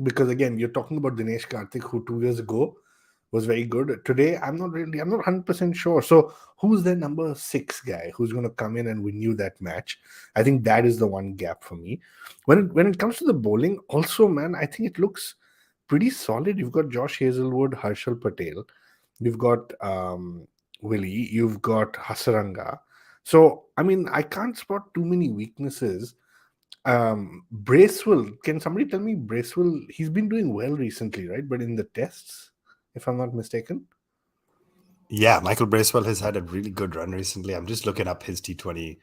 because again, you're talking about Dinesh Karthik, who 2 years ago was very good. Today, I'm not 100% sure. So, who's the number 6 guy who's going to come in and win you that match? I think that is the one gap for me. When it comes to the bowling, also, man, I think it looks pretty solid. You've got Josh Hazelwood, Harshal Patel, you've got Willie, you've got Hasaranga. So, I mean, I can't spot too many weaknesses. Bracewell, can somebody tell me Bracewell? He's been doing well recently, right? But in the tests, if I'm not mistaken. Yeah, Michael Bracewell has had a really good run recently. I'm just looking up his T20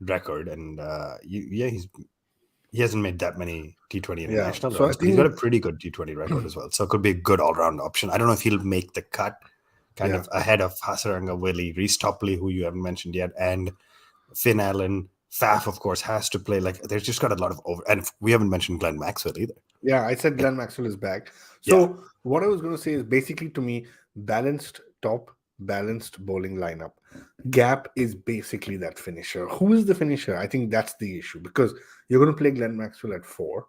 record, and he hasn't made that many T20 Yeah. international So I runs, but he's got a think, pretty good T20 record as well. So it could be a good all-round option. I don't know if he'll make the cut, kind yeah, of ahead of Hasaranga, Willie, Reece Topley, who you haven't mentioned yet, and Finn Allen. Faf, of course, has to play. Like, they've just got a lot of over, and we haven't mentioned Glenn Maxwell either. yeah, I said Glenn Maxwell is back. So what I was going to say is basically, to me, balanced top, balanced bowling lineup. Gap is basically that finisher. Who is the finisher? I think that's the issue, because you're going to play Glenn Maxwell at 4,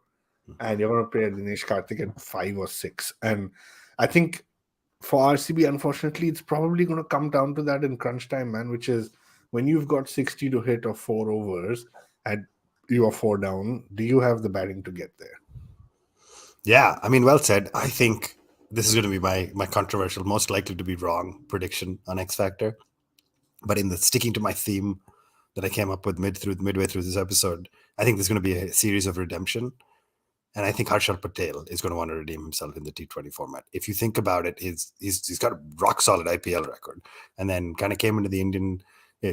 and you're going to play Dinesh Karthik at 5 or 6. And I think for RCB, unfortunately, it's probably going to come down to that in crunch time, man, which is when you've got 60 to hit or 4 overs and you are 4 down, do you have the batting to get there? Yeah, I mean, well said. I think this is going to be my controversial, most likely to be wrong prediction on X Factor. But in the sticking to my theme that I came up with midway through this episode, I think there's going to be a series of redemption. And I think Harshal Patel is going to want to redeem himself in the T20 format. If you think about it, he's got a rock solid IPL record, and then kind of came into the Indian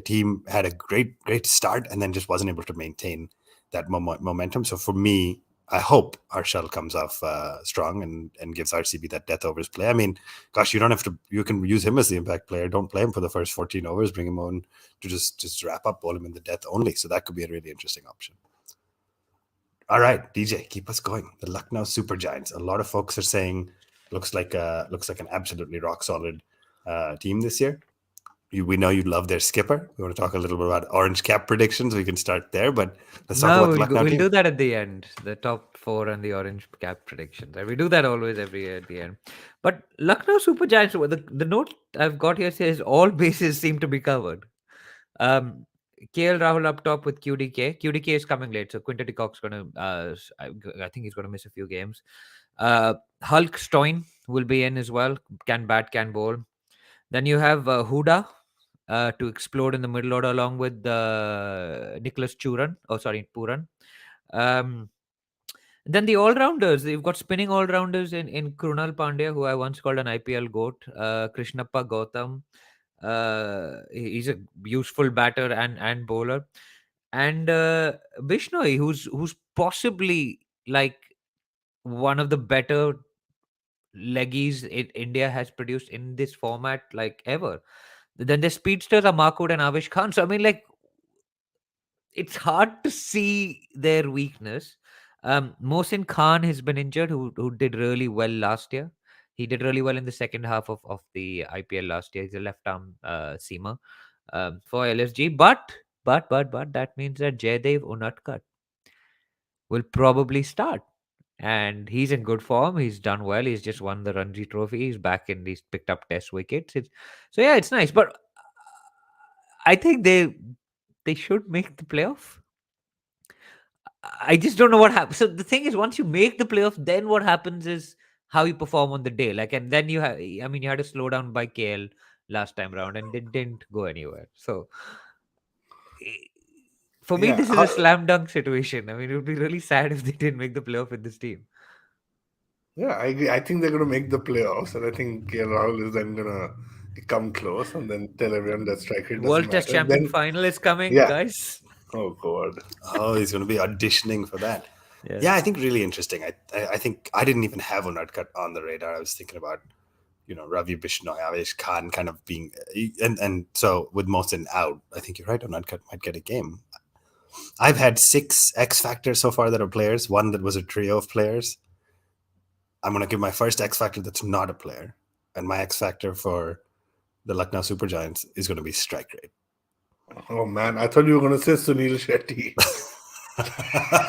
team, had a great start, and then just wasn't able to maintain that momentum. So for me, I hope Harshal comes off strong and gives RCB that death overs play. I mean, gosh, you don't have to. You can use him as the impact player. Don't play him for the first 14 overs. Bring him on to just wrap up, bowl him in the death only. So that could be a really interesting option. All right, DJ, keep us going. The Lucknow SuperGiants. A lot of folks are saying looks like an absolutely rock solid team this year. We know you love their skipper. We want to talk a little bit about orange cap predictions. We can start there, but let's talk about the Lucknow We'll team. do that at the end. The top 4 and the orange cap predictions. We do that always every year at the end. But Lucknow Super Giants, the note I've got here says all bases seem to be covered. KL Rahul up top with QDK. QDK is coming late, so Quinton de Kock's going to. I think he's going to miss a few games. Hulk Stoin will be in as well. Can bat, can bowl. Then you have Huda to explode in the middle order along with Nicholas Puran. Um, Then the all-rounders, you've got spinning all-rounders in Krunal Pandya, who I once called an IPL goat, Krishnappa Gautam. He's a useful batter and bowler, and Bishnoi, who's possibly like one of the better leggies India has produced in this format like ever. Then the speedsters are Markwood and Avish Khan. So I mean, like, it's hard to see their weakness. Mohsin Khan has been injured, who did really well last year. He did really well in the second half of the IPL last year. He's a left arm seamer for LSG. But that means that Jaydev Unadkat will probably start. And he's in good form. He's done well. He's just won the Ranji Trophy. He's back and he's picked up Test wickets. So yeah, it's nice. But I think they should make the playoff. I just don't know what happens. So the thing is, once you make the playoff, then what happens is how you perform on the day. Like, and then you have, I mean, you had to slow down by KL last time round, and it didn't go anywhere. So eh, for me, Yeah, this is a slam dunk situation. I mean, it would be really sad if they didn't make the playoff with this team. yeah, I agree. I think they're going to make the playoffs, and I think KL Rahul is then going to come close and then tell everyone that strike rate doesn't World Test matter. Champion Then, final is coming, yeah. guys. Oh God. Oh, he's going to be auditioning for that. Yeah. Yeah, I think really interesting. I think I didn't even have Unadkat on the radar. I was thinking about, Ravi Bishnoi, Avesh Khan kind of being, and so with Mohsin out, I think you're right. Unadkat might get a game. I've had 6 X Factors so far that are players. One that was a trio of players. I'm going to give my first X Factor that's not a player. And my X Factor for the Lucknow SuperGiants is going to be strike rate. Oh man, I thought you were going to say Sunil Shetty.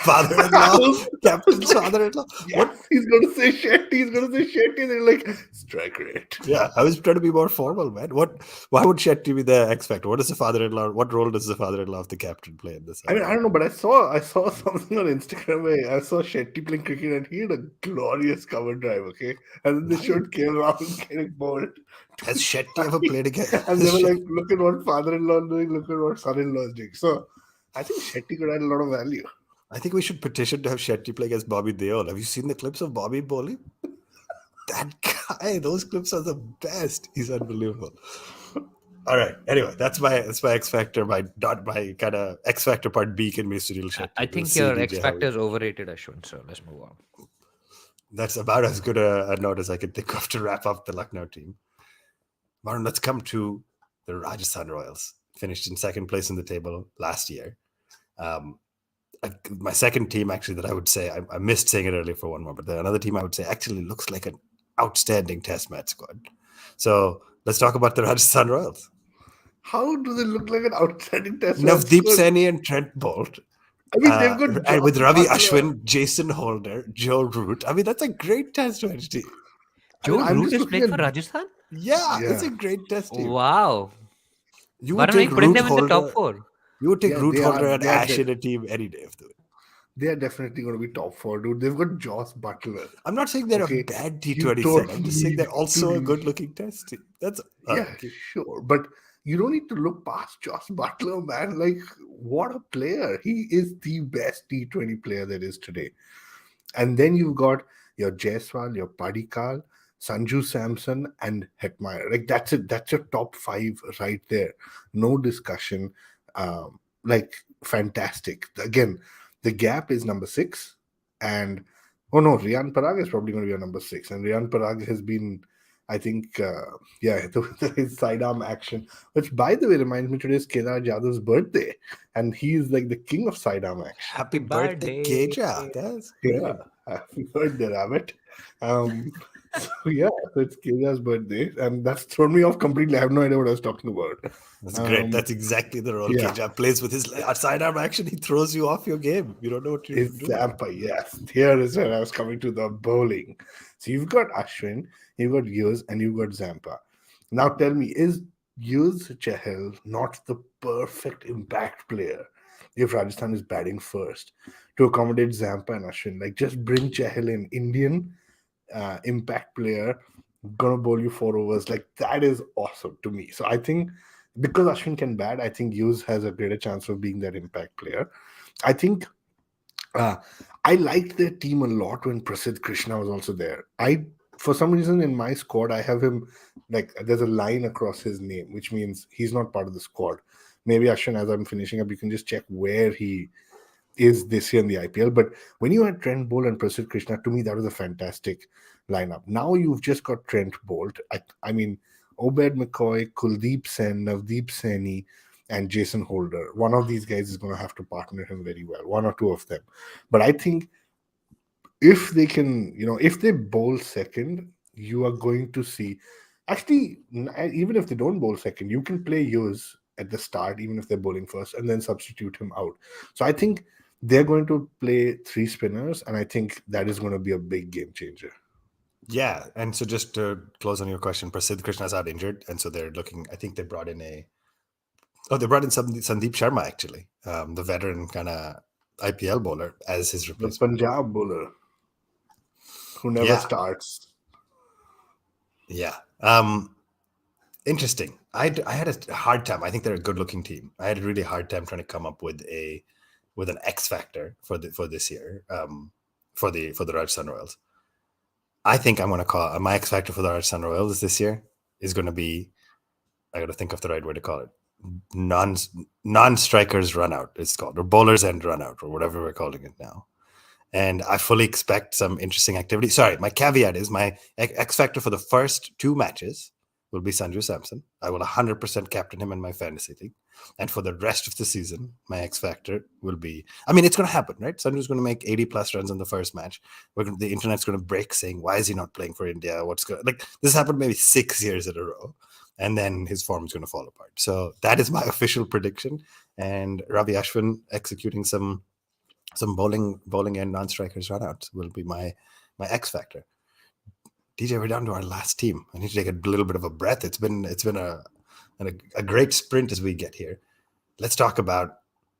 Father-in-law, captain's father-in-law. Yes, What? he's going to say Shetty. He's going to say Shetty. They're like strike rate. Yeah, I was trying to be more formal, man. Why would Shetty be the X Factor? What is the father-in-law? What role does the father-in-law of the captain play in this? I mean, I don't know, but I saw something on Instagram where I saw Shetty playing cricket and he had a glorious cover drive, okay? And then they showed KL Rahul getting bowled. Has Shetty ever played again? And they were like, look at what father-in-law is doing, look at what son-in-law is doing. So I think Shetty could add a lot of value. I think we should petition to have Shetty play against Bobby Deol. Have you seen the clips of Bobby bowling? That guy, those clips are the best. He's unbelievable. All right. Anyway, that's my X Factor. My kind of X Factor part B can be Sunil Shetty. I think your X Factor is overrated, Ashwin. So let's move on. That's about as good a note as I can think of to wrap up the Lucknow team. Varun, let's come to the Rajasthan Royals. Finished in second place in the table last year. My second team, actually, that I would say, I missed saying it earlier for one more, but another team I would say actually looks like an outstanding test match squad. So let's talk about the Rajasthan Royals. How do they look like an outstanding test? Navdeep Saini and Trent Bolt. I mean, they've got and with Ravi Butler. Ashwin, Jason Holder, Joe Root. I mean, that's a great test match team. Joe Root is playing for Rajasthan? Yeah, it's a great test team. Wow. You would take putting them Holder, in the top 4. You would take Root Holder and Ash in a team any day of the week. They are definitely going to be top 4, dude. They've got Joss Butler. I'm not saying they're a bad T20 set. I'm just saying they're also a good-looking test team. That's sure. But you don't need to look past Joss Butler, man. Like, what a player. He is the best T20 player there is today. And then you've got your Jaiswal, your Padikkal, Sanju Samson, and Hetmeyer. Like, that's it. That's your top 5 right there. No discussion. Fantastic. Again, the gap is number 6. And, Riyan Parag is probably going to be a number 6. And Riyan Parag has been, I think, his sidearm action, which, by the way, reminds me today is Kedar Jadhav's birthday. And he is like the king of sidearm action. Happy birthday, Keja. That's yeah. Happy birthday, Rabbit. So it's Keja's birthday. And that's thrown me off completely. I have no idea what I was talking about. That's great. That's exactly the role Keja plays with his sidearm action. He throws you off your game. You don't know what you're doing. Zampa, yes. Here is where I was coming to the bowling. So you've got Ashwin, you've got Yuz, and you've got Zampa. Now tell me, is Yuz Chahal not the perfect impact player if Rajasthan is batting first to accommodate Zampa and Ashwin? Like, just bring Chahal in, Indian impact player, gonna bowl you 4 overs. Like, that is awesome to me. So I think because Ashwin can bat, I think Yuz has a greater chance of being that impact player. I think Uh, I liked their team a lot when Prasidh Krishna was also there. For some reason, in my squad, I have him like there's a line across his name, which means he's not part of the squad. Maybe Ashwin, as I'm finishing up, you can just check where he is this year in the IPL. But when you had Trent Bolt and Prasidh Krishna, to me, that was a fantastic lineup. Now you've just got Trent Bolt. I mean, Obed McCoy, Kuldeep Sen, Navdeep Saini, and Jason Holder. One of these guys is going to have to partner him very well, one or two of them. But I think if they can, if they bowl second, you are going to see. Actually, even if they don't bowl second, you can play yours at the start, even if they're bowling first, and then substitute him out. So I think they're going to play three spinners, and I think that is going to be a big game changer. Yeah, and so just to close on your question, Prasidh Krishna's out injured, and so they're looking. I think they brought in they brought in Sandeep Sharma actually, the veteran kind of IPL bowler as his The replacement. Punjab bowler who never Yeah, starts. yeah. Interesting. I had a hard time. I think they're a good-looking team. I had a really hard time trying to come up with an X factor for this year, for the Rajasthan Royals. I think I'm going to call my X factor for the Rajasthan Royals this year is going to be. I got to think of the right way to call it. Non strikers run out. It's called, or bowlers end run out, or whatever we're calling it now. And I fully expect some interesting activity. Sorry, my caveat is my X factor for the first two matches will be Sanju Samson. I will 100% captain him in my fantasy league. And for the rest of the season, my X factor will be. I mean, it's going to happen, right? Sanju's going to make 80 plus runs in the first match. The internet's going to break, saying, "Why is he not playing for India? What's going?" Like this happened maybe 6 years in a row, and then his form is going to fall apart. So that is my official prediction. And Ravi Ashwin executing some bowling and non-strikers runouts will be my X factor. DJ, we're down to our last team. I need to take a little bit of a breath. It's been a great sprint as we get here. Let's talk about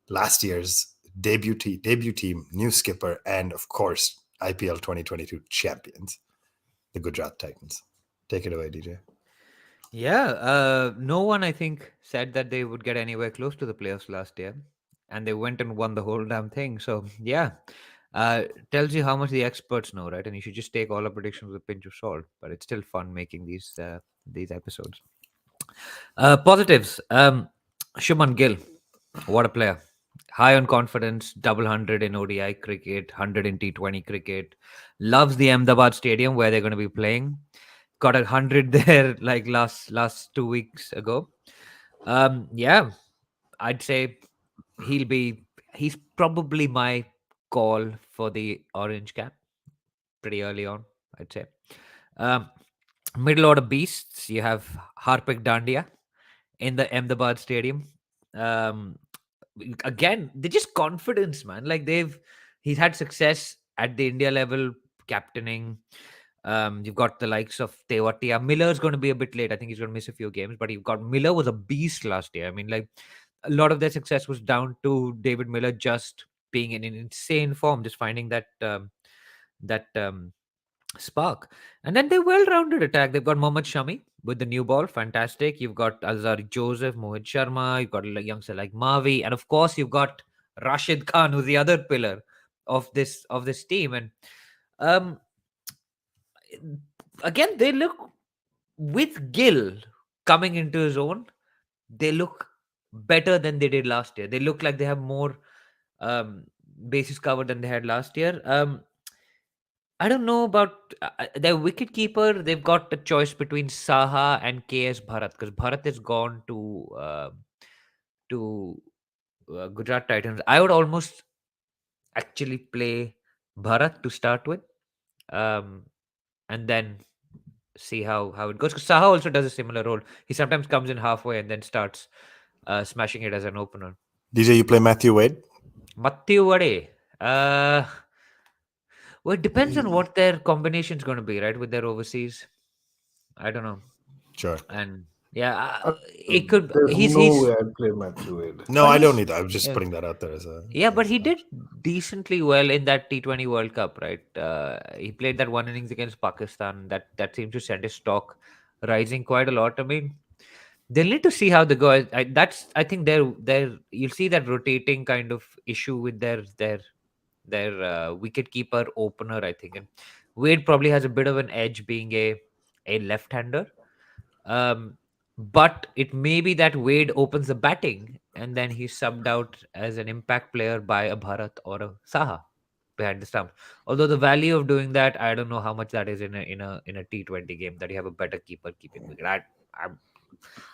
last year's debut team, new skipper, and of course IPL 2022 champions, the Gujarat Titans. Take it away, DJ. Yeah, no one I think said that they would get anywhere close to the playoffs last year, and they went and won the whole damn thing. So yeah, tells you how much the experts know, right? And you should just take all our predictions with a pinch of salt. But it's still fun making these episodes. Positives. Shuman Gill, what a player! High on confidence, double 100 in ODI cricket, 100 in T20 cricket. Loves the Ahmedabad Stadium where they're going to be playing. Got 100 there like last 2 weeks ago. Yeah, I'd say he's probably my call for the orange cap pretty early on, I'd say. Um, Middle order beasts, you have Harpik Dandia in the Ahmedabad Stadium. Um, Again, they're just confidence, man. Like he's had success at the India level, captaining. You've got the likes of Tewatia. Miller's going to be a bit late. I think he's going to miss a few games, but you've got Miller was a beast last year. I mean, like a lot of their success was down to David Miller just being in an insane form, just finding that spark. And then they're well-rounded attack. They've got Mohammad Shami with the new ball, fantastic. You've got Azhar Joseph, Mohit Sharma. You've got a youngster like Mavi, and of course you've got Rashid Khan, who's the other pillar of this team. And um, again, they look with Gill coming into his own. They look better than they did last year. They look like they have more um, bases covered than they had last year. I don't know about their wicket keeper. They've got a choice between Saha and KS Bharat because Bharat is gone to Gujarat Titans. I would almost actually play Bharat to start with, um, and then see how it goes. Because Saha also does a similar role. He sometimes comes in halfway and then starts smashing it as an opener. DJ, you play Matthew Wade? Matthew Wade. Well, it depends on what their combination is going to be, right? With their overseas, I don't know. Sure. And yeah, Uh, it could. There's He's no he's way I'd play Matthew Wade. No, but I don't he's need that. I'm just yeah. putting that out there as a. Yeah, but he did decently well in that T20 World Cup, right? He played that one innings against Pakistan. That seemed to send his stock rising quite a lot. I mean, they'll need to see how they go. I think they're you'll see that rotating kind of issue with their their wicket keeper opener, I think. And Wade probably has a bit of an edge being a left-hander. Um, but it may be that Wade opens the batting and then he's subbed out as an impact player by a Bharat or a Saha behind the stump. Although the value of doing that, I don't know how much that is in a T20 game, that you have a better keeper keeping wicket.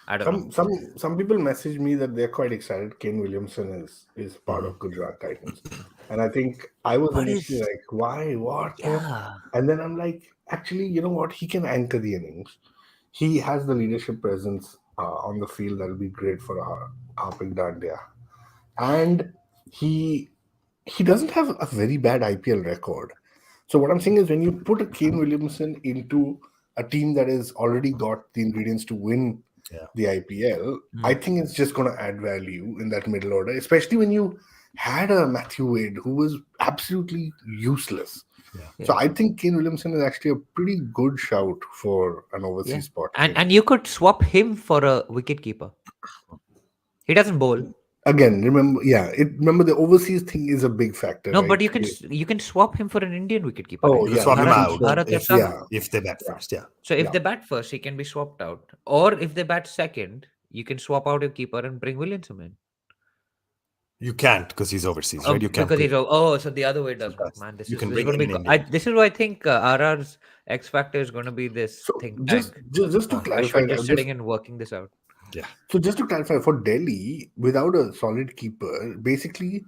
I don't know. Some people message me that they're quite excited Kane Williamson is part of Gujarat Titans, and I think I was What initially is? like, why, what, Yeah. and then I'm like, actually, you know what? He can anchor the innings. He has the leadership presence on the field that'll be great for Harping Dandia, and he he doesn't have a very bad IPL record. So what I'm saying is when you put a Kane Williamson into a team that has already got the ingredients to win Yeah. the IPL, I Hmm. think it's just going to add value in that middle order, especially when you had a Matthew Wade who was absolutely useless. Yeah. So I think Kane Williamson is actually a pretty good shout for an Yeah. overseas spot. And you could swap him for a wicket keeper. He doesn't bowl. Again, remember the overseas thing is a big factor, No, right? but you can swap him for an Indian wicketkeeper, Oh, right? You yeah, swap him you can out swap. Bharat or if Saha. if they bat Yeah. first. Yeah. So if Yeah. they bat first, he can be swapped out. Or if they bat second, you can swap out your keeper and bring Williamson in. You can't because he's overseas, right? You can't Because put he's so the other way does work, that's- man. This you is can this is bring going to in be. Indians. This is why I think RR's X factor is going to be this So think just tank. just to Oh, clarify, Ashwin just sitting and working this out. Yeah. so just to clarify, for Delhi, without a solid keeper, basically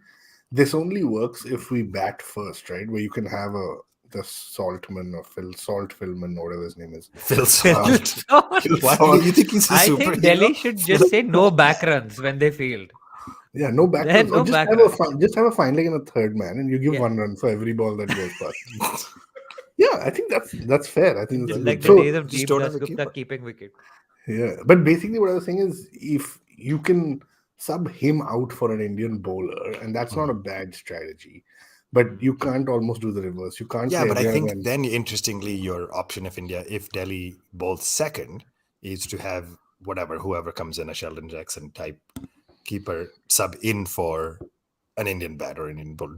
this only works if we bat first, right? Where you can have the Saltman or Saltfilman, or whatever his name is. Phil Salt. Phil Why Salt. you think he's a I superhero? think Delhi should just say no back runs when they field. Yeah, no There are backwards, no or just back have a runs. just have a fine leg and a third man, and you give Yeah. 1 run for every ball that goes past. Yeah, I think that's fair. I think that's Just good. like the So days of just Deep don't have a Dasgupta keeper. keeping wicket. yeah, but basically what I was saying is if you can sub him out for an Indian bowler, and that's not a bad strategy, but you can't almost do the reverse. You can't Yeah, say but I everyone think and then interestingly, your option if Delhi bowls second, is to have whoever comes in, a Sheldon Jackson type keeper sub in for an Indian bat or an Indian bowler,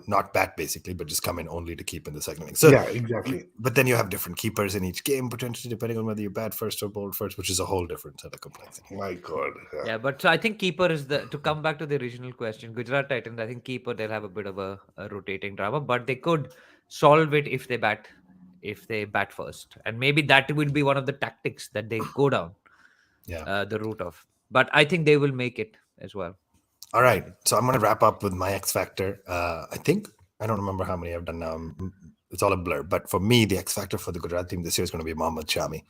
not bat basically, but just come in only to keep in the second innings. So, yeah, exactly. but then you have different keepers in each game potentially, depending on whether you bat first or bowl first, which is a whole different set of complexity. My God. Yeah, but so I think keeper is to come back to the original question. Gujarat Titans, I think keeper they'll have a bit of a rotating drama, but they could solve it if they bat first, and maybe that will be one of the tactics that they go down Yeah. the route of. But I think they will make it as well. All right. So I'm going to wrap up with my X Factor. I think, I don't remember how many I've done now. It's all a blur. But for me, the X Factor for the Gujarat team this year is going to be Mohammad Shami.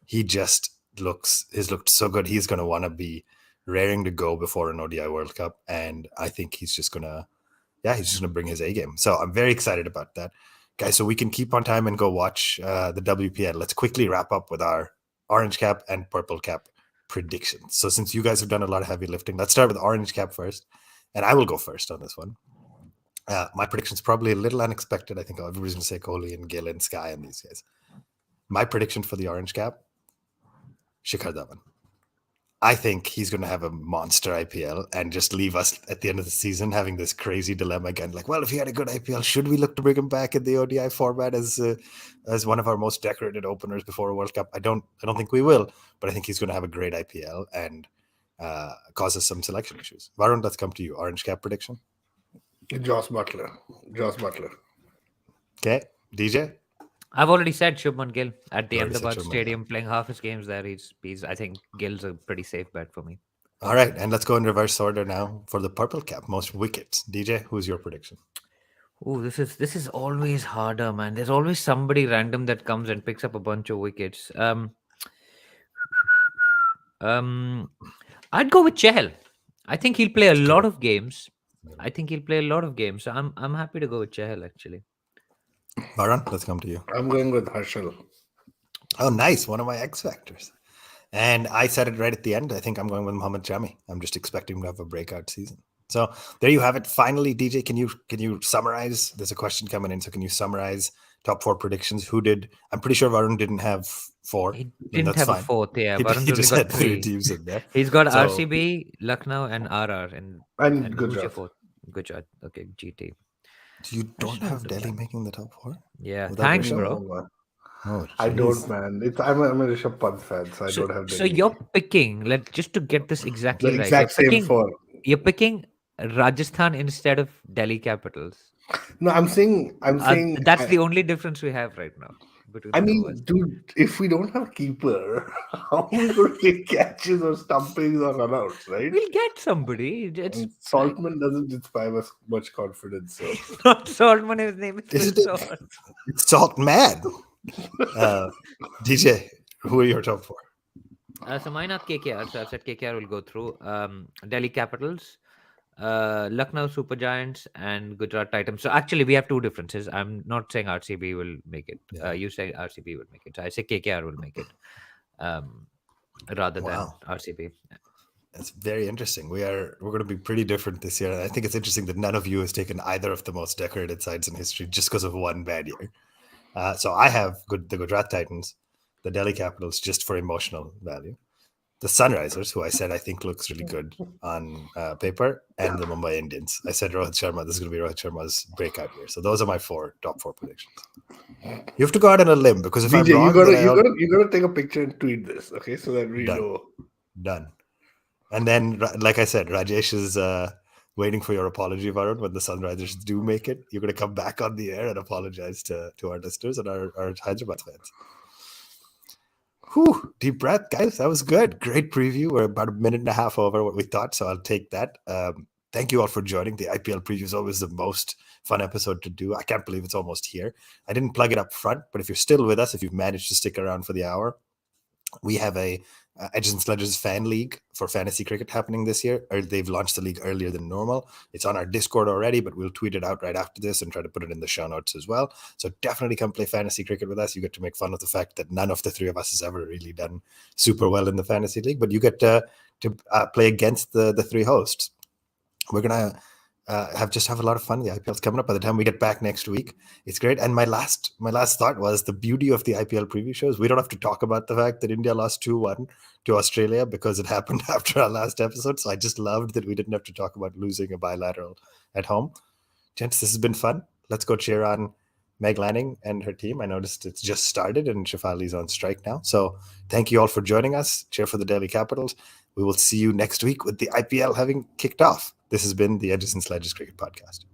He just he's looked so good. He's going to want to be raring to go before an ODI World Cup. And I think he's just going to bring his A game. So I'm very excited about that. Guys, so we can keep on time and go watch the WPL. Let's quickly wrap up with our orange cap and purple cap predictions. So since you guys have done a lot of heavy lifting, let's start with orange cap first, and I will go first on this one. My prediction's probably a little unexpected. I think everybody's going to say Kohli and Gill and Sky and these guys. My prediction for the orange cap, Shikhar Dhawan. I think he's going to have a monster IPL and just leave us at the end of the season having this crazy dilemma again. Like, well, if he had a good IPL, should we look to bring him back in the ODI format as one of our most decorated openers before a World Cup? I don't think we will, but I think he's going to have a great IPL and cause us some selection issues. Varun, let's come to you. Orange cap prediction. Joss Butler. Okay, DJ. I've already said Shubman Gill at the You already said Ahmedabad Shubman, Stadium, playing half his games there. He's I think Gill's a pretty safe bet for me. All right, and let's go in reverse order now for the purple cap, most wickets. DJ, who's your prediction? Oh, this is always harder, man. There's always somebody random that comes and picks up a bunch of wickets. I'd go with Chahal. I think he'll play a lot of games. So I'm happy to go with Chahal actually. Varun, let's come to you. I'm going with Harshal. Oh, nice. One of my X factors. And I said it right at the end. I think I'm going with Mohammad Shami. I'm just expecting him to have a breakout season. So there you have it. Finally, DJ, can you summarize? There's a question coming in. So can you summarize top 4 predictions? Who did? I'm pretty sure Varun didn't have 4. He didn't have a fourth. Yeah, He Varun's just only had got 3 3. teams in there. He's got So- RCB, Lucknow, and RR, and And who's your Gujarat. fourth? Gujarat. Okay, GT. You don't National have Delhi Superkings. making the top four Yeah, without thanks, winning? bro. No, man. Oh, I don't, jeez. man. I'm a Rishabh Pant fan, so I So, don't have so Delhi. you're picking. Just to get this The exactly right. exact same four. You're picking Rajasthan instead of Delhi Capitals. No, I'm saying, That's the only difference we have right now between I the two of mean, us. dude, if we don't have keeper, how are we going to take catches or stumpings or runouts, right? We'll get somebody. It's And Saltman doesn't inspire us much confidence, so. not Saltman. His name is Phil Isn't it? Salt. It's Salt Man. DJ, who are your top four? So mine are KKR. So I've said KKR will go through. Delhi Capitals, Lucknow Supergiants, and Gujarat Titans. So actually, we have two differences. I'm not saying RCB will make it. Yeah. You say RCB will make it. So I say KKR will make it, rather than Wow. RCB. That's very interesting. We're going to be pretty different this year. And I think it's interesting that none of you has taken either of the most decorated sides in history just because of one bad year. So I have the Gujarat Titans, the Delhi Capitals, just for emotional value, the Sunrisers, who I said I think looks really good on paper, and the Mumbai Indians. I said Rohit Sharma. This is going to be Rohit Sharma's breakout year. So those are my top four predictions. You have to go out on a limb because if I'm DJ, wrong, then you gotta take a picture and tweet this, okay? So that we Done. know. Done. And then, like I said, Rajesh is waiting for your apology, Varun. When the Sunrisers do make it, you're going to come back on the air and apologize to our listeners and our Hyderabad fans. Whew, deep breath, guys. That was good. Great preview. We're about a minute and a half over what we thought, so I'll take that. Thank you all for joining. The IPL preview is always the most fun episode to do. I can't believe it's almost here. I didn't plug it up front, but if you're still with us, if you've managed to stick around for the hour, we have a Edges and Sledges fan league for fantasy cricket happening this year. They've launched the league earlier than normal. It's on our Discord already, but we'll tweet it out right after this and try to put it in the show notes as well. So definitely come play fantasy cricket with us. You get to make fun of the fact that none of the three of us has ever really done super well in the fantasy league, but you get to play against the three hosts. We're gonna have a lot of fun. The IPL's coming up. By the time we get back next week, it's great. And my last thought was the beauty of the IPL preview shows. We don't have to talk about the fact that India lost 2-1 to Australia because it happened after our last episode. So I just loved that we didn't have to talk about losing a bilateral at home. Gents, this has been fun. Let's go cheer on Meg Lanning and her team. I noticed it's just started and Shafali's on strike now. So thank you all for joining us. Cheer for the Delhi Capitals. We will see you next week with the IPL having kicked off. This has been the Edges and Sledges Cricket Podcast.